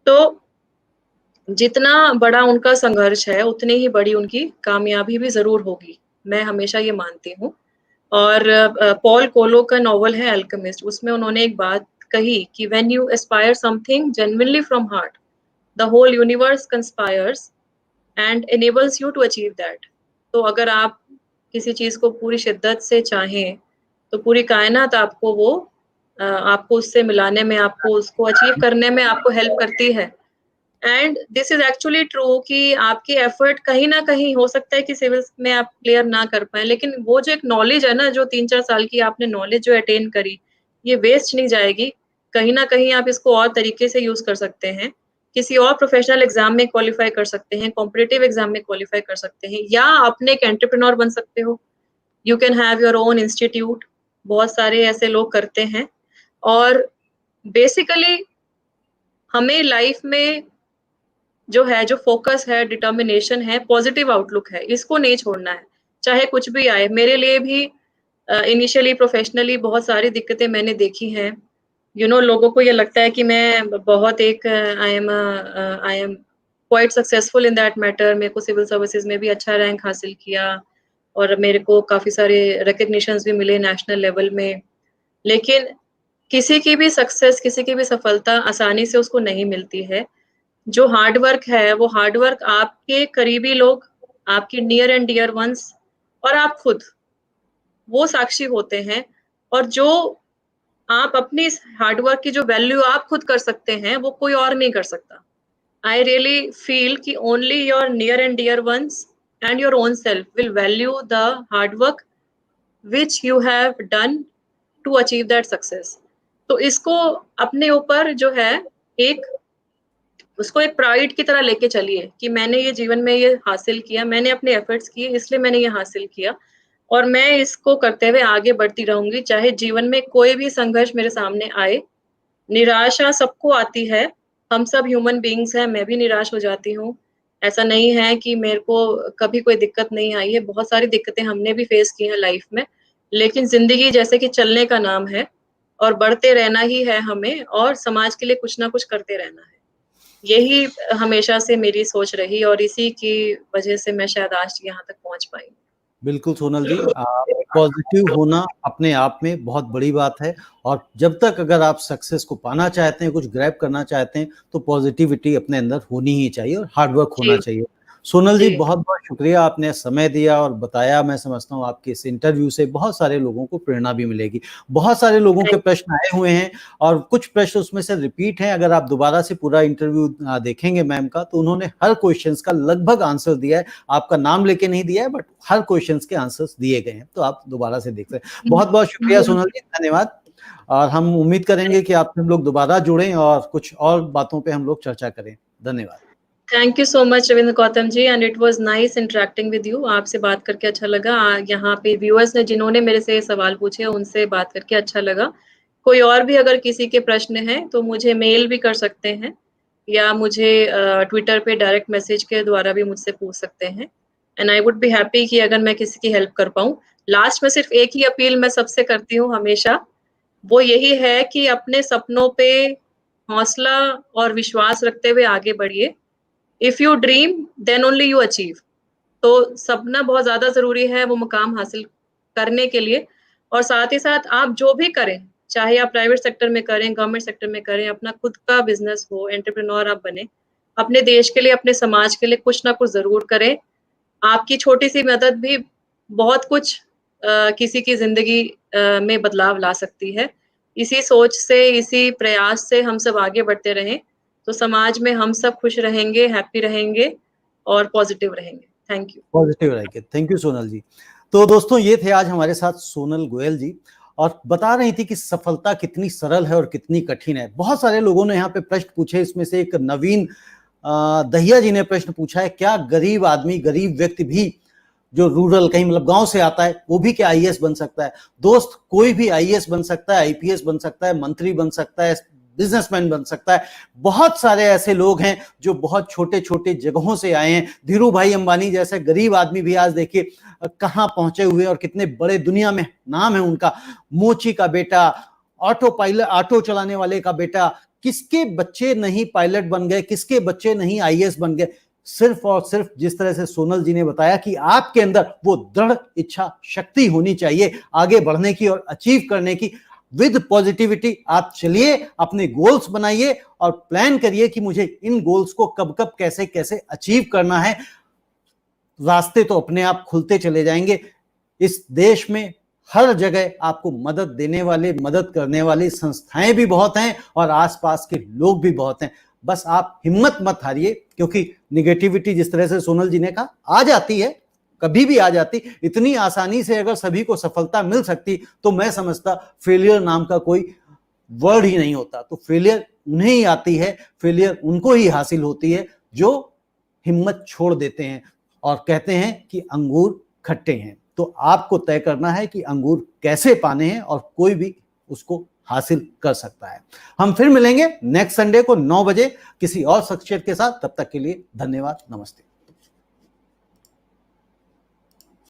तो जितना बड़ा उनका संघर्ष है, उतनी ही बड़ी उनकी कामयाबी भी ज़रूर होगी। मैं हमेशा ये मानती हूँ। और पॉल कोलो का नॉवल है अल्केमिस्ट, उसमें उन्होंने एक बात कही कि when you aspire something genuinely from heart, the whole universe conspires and enables you to achieve that. तो अगर आप किसी चीज़ को पूरी शिद्दत से चाहें, तो पूरी कायनात आपको आपको उससे मिलाने में, आपको उसको अचीव करने में आपको हेल्प करती है। And this is actually true कि आपकी एफर्ट कहीं न कहीं हो सकता है कि सिविल्स में आप क्लियर ना कर पाएँ, लेकिन वो जो एक नॉलेज है ना, जो 3-4 साल की आपने नॉलेज जो अटेन करी, ये वेस्ट नहीं जाएगी। कहीं न कहीं आप इसको और तरीके से यूज़ कर सकते हैं। किसी और प्रोफ़ेशनल एग्ज़ाम में क्वालीफ़ाई कर सकते हैं, कॉम्पिटिटिव एग्ज़ाम में क्वालीफ़ाई कर सकते हैं, या अपने एक एंटरप्रेन्योर बन सकते हो। You can have your own institute, बहुत सारे ऐसे लोग करते हैं। और बेसिकली हमें लाइफ़ में जो फ़ोकस है, डिटर्मिनेशन है, पॉज़िटिव आउटलुक है, इसको नहीं छोड़ना है, चाहे कुछ भी आए। मेरे लिए भी इनिशियली प्रोफ़ेशनली बहुत सारी दिक्कतें मैंने देखी हैं। लोगों को ये लगता है कि मैं बहुत एक I am quite successful in that matter. मेरे को सिविल सर्विसेज़ में भी अच्छा रैंक हासिल किया और मेरे को काफ़ी सारे रिकॉग्निशंस भी मिले नेशनल लेवल में। लेकिन किसी की भी सक्सेस, किसी की भी सफलता आसानी से उसको नहीं मिलती है। जो हार्ड वर्क है, वो हार्ड वर्क आपके करीबी लोग, आपके नियर एंड डियर वन्स और आप खुद, वो साक्षी होते हैं। और जो आप अपनी इस हार्ड वर्क की जो वैल्यू आप खुद कर सकते हैं, वो कोई और नहीं कर सकता। आई रियली फील कि only your near and dear ones and your own self will value the hard work which you have done to achieve that success. तो इसको अपने ऊपर जो है, एक उसको एक प्राइड की तरह लेके चलिए कि मैंने ये जीवन में ये हासिल किया, मैंने अपने एफर्ट्स किए इसलिए मैंने ये हासिल किया, और मैं इसको करते हुए आगे बढ़ती रहूँगी, चाहे जीवन में कोई भी संघर्ष मेरे सामने आए। निराशा सबको आती है, हम सब ह्यूमन बीइंग्स हैं, मैं भी निराश हो जाती हूँ। ऐसा नहीं है कि मेरे को कभी कोई दिक्कत नहीं आई है, बहुत सारी दिक्कतें हमने भी फेस की हैं लाइफ में। लेकिन ज़िंदगी जैसे कि चलने का नाम है और बढ़ते रहना ही है हमें, और समाज के लिए कुछ ना कुछ करते रहना है। यही हमेशा से मेरी सोच रही और इसी की वजह से मैं शायद आज यहाँ तक पहुँच पाई। बिल्कुल सोनल जी, पॉजिटिव होना अपने आप में बहुत बड़ी बात है। और जब तक अगर आप सक्सेस को पाना चाहते हैं, कुछ ग्रैब करना चाहते हैं, तो पॉजिटिविटी अपने अंदर होनी ही चाहिए और हार्ड वर्क होना जी, चाहिए। सोनल जी जी बहुत बहुत शुक्रिया, आपने समय दिया और बताया। मैं समझता हूँ आपके इस इंटरव्यू से बहुत सारे लोगों को प्रेरणा भी मिलेगी। बहुत सारे लोगों के थैंक प्रश्न आए हुए हैं और कुछ प्रश्न उसमें से रिपीट हैं। अगर आप दोबारा से पूरा इंटरव्यू देखेंगे मैम का, तो उन्होंने हर क्वेश्चंस का लगभग आंसर दिया है। आपका नाम लेके नहीं दिया है, बट हर क्वेश्चंस के आंसर्स दिए गए हैं, तो आप दोबारा से देख सकते हैं। बहुत बहुत शुक्रिया सोनल जी, धन्यवाद। और हम उम्मीद करेंगे कि आपसे हम लोग दोबारा जुड़ें और कुछ और बातों पे हम लोग चर्चा करें। धन्यवाद। Thank you so much Ravindra Gautam ji, and it was nice interacting with you. आपसे बात करके अच्छा लगा। यहाँ पे व्यूअर्स ने जिन्होंने मेरे से सवाल पूछे उनसे बात करके अच्छा लगा। कोई और भी अगर किसी के प्रश्न हैं तो मुझे मेल भी कर सकते हैं या मुझे ट्विटर पे डायरेक्ट मैसेज के द्वारा भी मुझसे पूछ सकते हैं, and I would be happy कि अगर मैं किसी की हेल्प कर पाऊँ। लास्ट में सिर्फ एक ही अपील मैं सबसे करती हूँ हमेशा, वो यही है कि अपने सपनों पे हौसला और विश्वास रखते हुए आगे बढ़िए। If you dream then only you achieve. तो सपना बहुत ज्यादा जरूरी है वो मुकाम हासिल करने के लिए। और साथ ही साथ आप जो भी करें, चाहे आप प्राइवेट सेक्टर में करें, गवर्नमेंट सेक्टर में करें, अपना खुद का बिजनेस हो, एंटरप्रेन्योर आप बने, अपने देश के लिए, अपने समाज के लिए कुछ ना कुछ जरूर करें। आपकी छोटी सी मदद भी बहुत कुछ किसी की जिंदगी में बदलाव ला सकती है। इसी सोच से, इसी प्रयास से हम सब आगे बढ़ते रहें, तो समाज में हम सब खुश रहेंगे, हैप्पी रहेंगे और पॉजिटिव रहेंगे। Thank you. पॉजिटिव रहेंगे। थैंक यू सोनल जी। तो दोस्तों, ये थे आज हमारे साथ सोनल गोयल जी, और बता रही थी कि सफलता कितनी सरल है और कितनी कठिन है। बहुत सारे लोगों ने यहाँ पे प्रश्न पूछे, इसमें से एक नवीन दहिया जी ने प्रश्न पूछा है, क्या गरीब आदमी, गरीब व्यक्ति भी जो रूरल कहीं मतलब गांव से आता है, वो भी क्या आईएएस बन सकता है? दोस्त, कोई भी आईएएस बन सकता है, आईपीएस बन सकता है, मंत्री बन सकता है, बिजनेसमैन बन सकता है। बहुत सारे ऐसे लोग हैं जो बहुत छोटे छोटे जगहों से आए हैं। धीरू भाई अंबानी जैसे गरीब आदमी भी आज देखिए कहां पहुंचे हुए और कितने बड़े दुनिया में नाम है उनका। मोची का बेटा, ऑटो पायलट, ऑटो चलाने वाले का बेटा, किसके बच्चे नहीं पायलट बन गए, किसके बच्चे नहीं आईएएस बन गए? सिर्फ और सिर्फ जिस तरह से सोनल जी ने बताया कि आपके अंदर वो दृढ़ इच्छा शक्ति होनी चाहिए आगे बढ़ने की और अचीव करने की। विद पॉजिटिविटी आप चलिए, अपने गोल्स बनाइए और प्लान करिए कि मुझे इन गोल्स को कब कब कैसे कैसे अचीव करना है। रास्ते तो अपने आप खुलते चले जाएंगे। इस देश में हर जगह आपको मदद देने वाले, मदद करने वाली संस्थाएं भी बहुत हैं और आसपास के लोग भी बहुत हैं। बस आप हिम्मत मत हारिए, क्योंकि निगेटिविटी जिस तरह से सोनल जी ने कहा आ जाती है, कभी भी आ जाती। इतनी आसानी से अगर सभी को सफलता मिल सकती तो मैं समझता फेलियर नाम का कोई वर्ड ही नहीं होता। तो फेलियर उन्हें ही आती है, फेलियर उनको ही हासिल होती है जो हिम्मत छोड़ देते हैं और कहते हैं कि अंगूर खट्टे हैं। तो आपको तय करना है कि अंगूर कैसे पाने हैं और कोई भी उसको हासिल कर सकता है। हम फिर मिलेंगे नेक्स्ट संडे को 9 बजे किसी और शख्सियत के साथ। तब तक के लिए धन्यवाद, नमस्ते।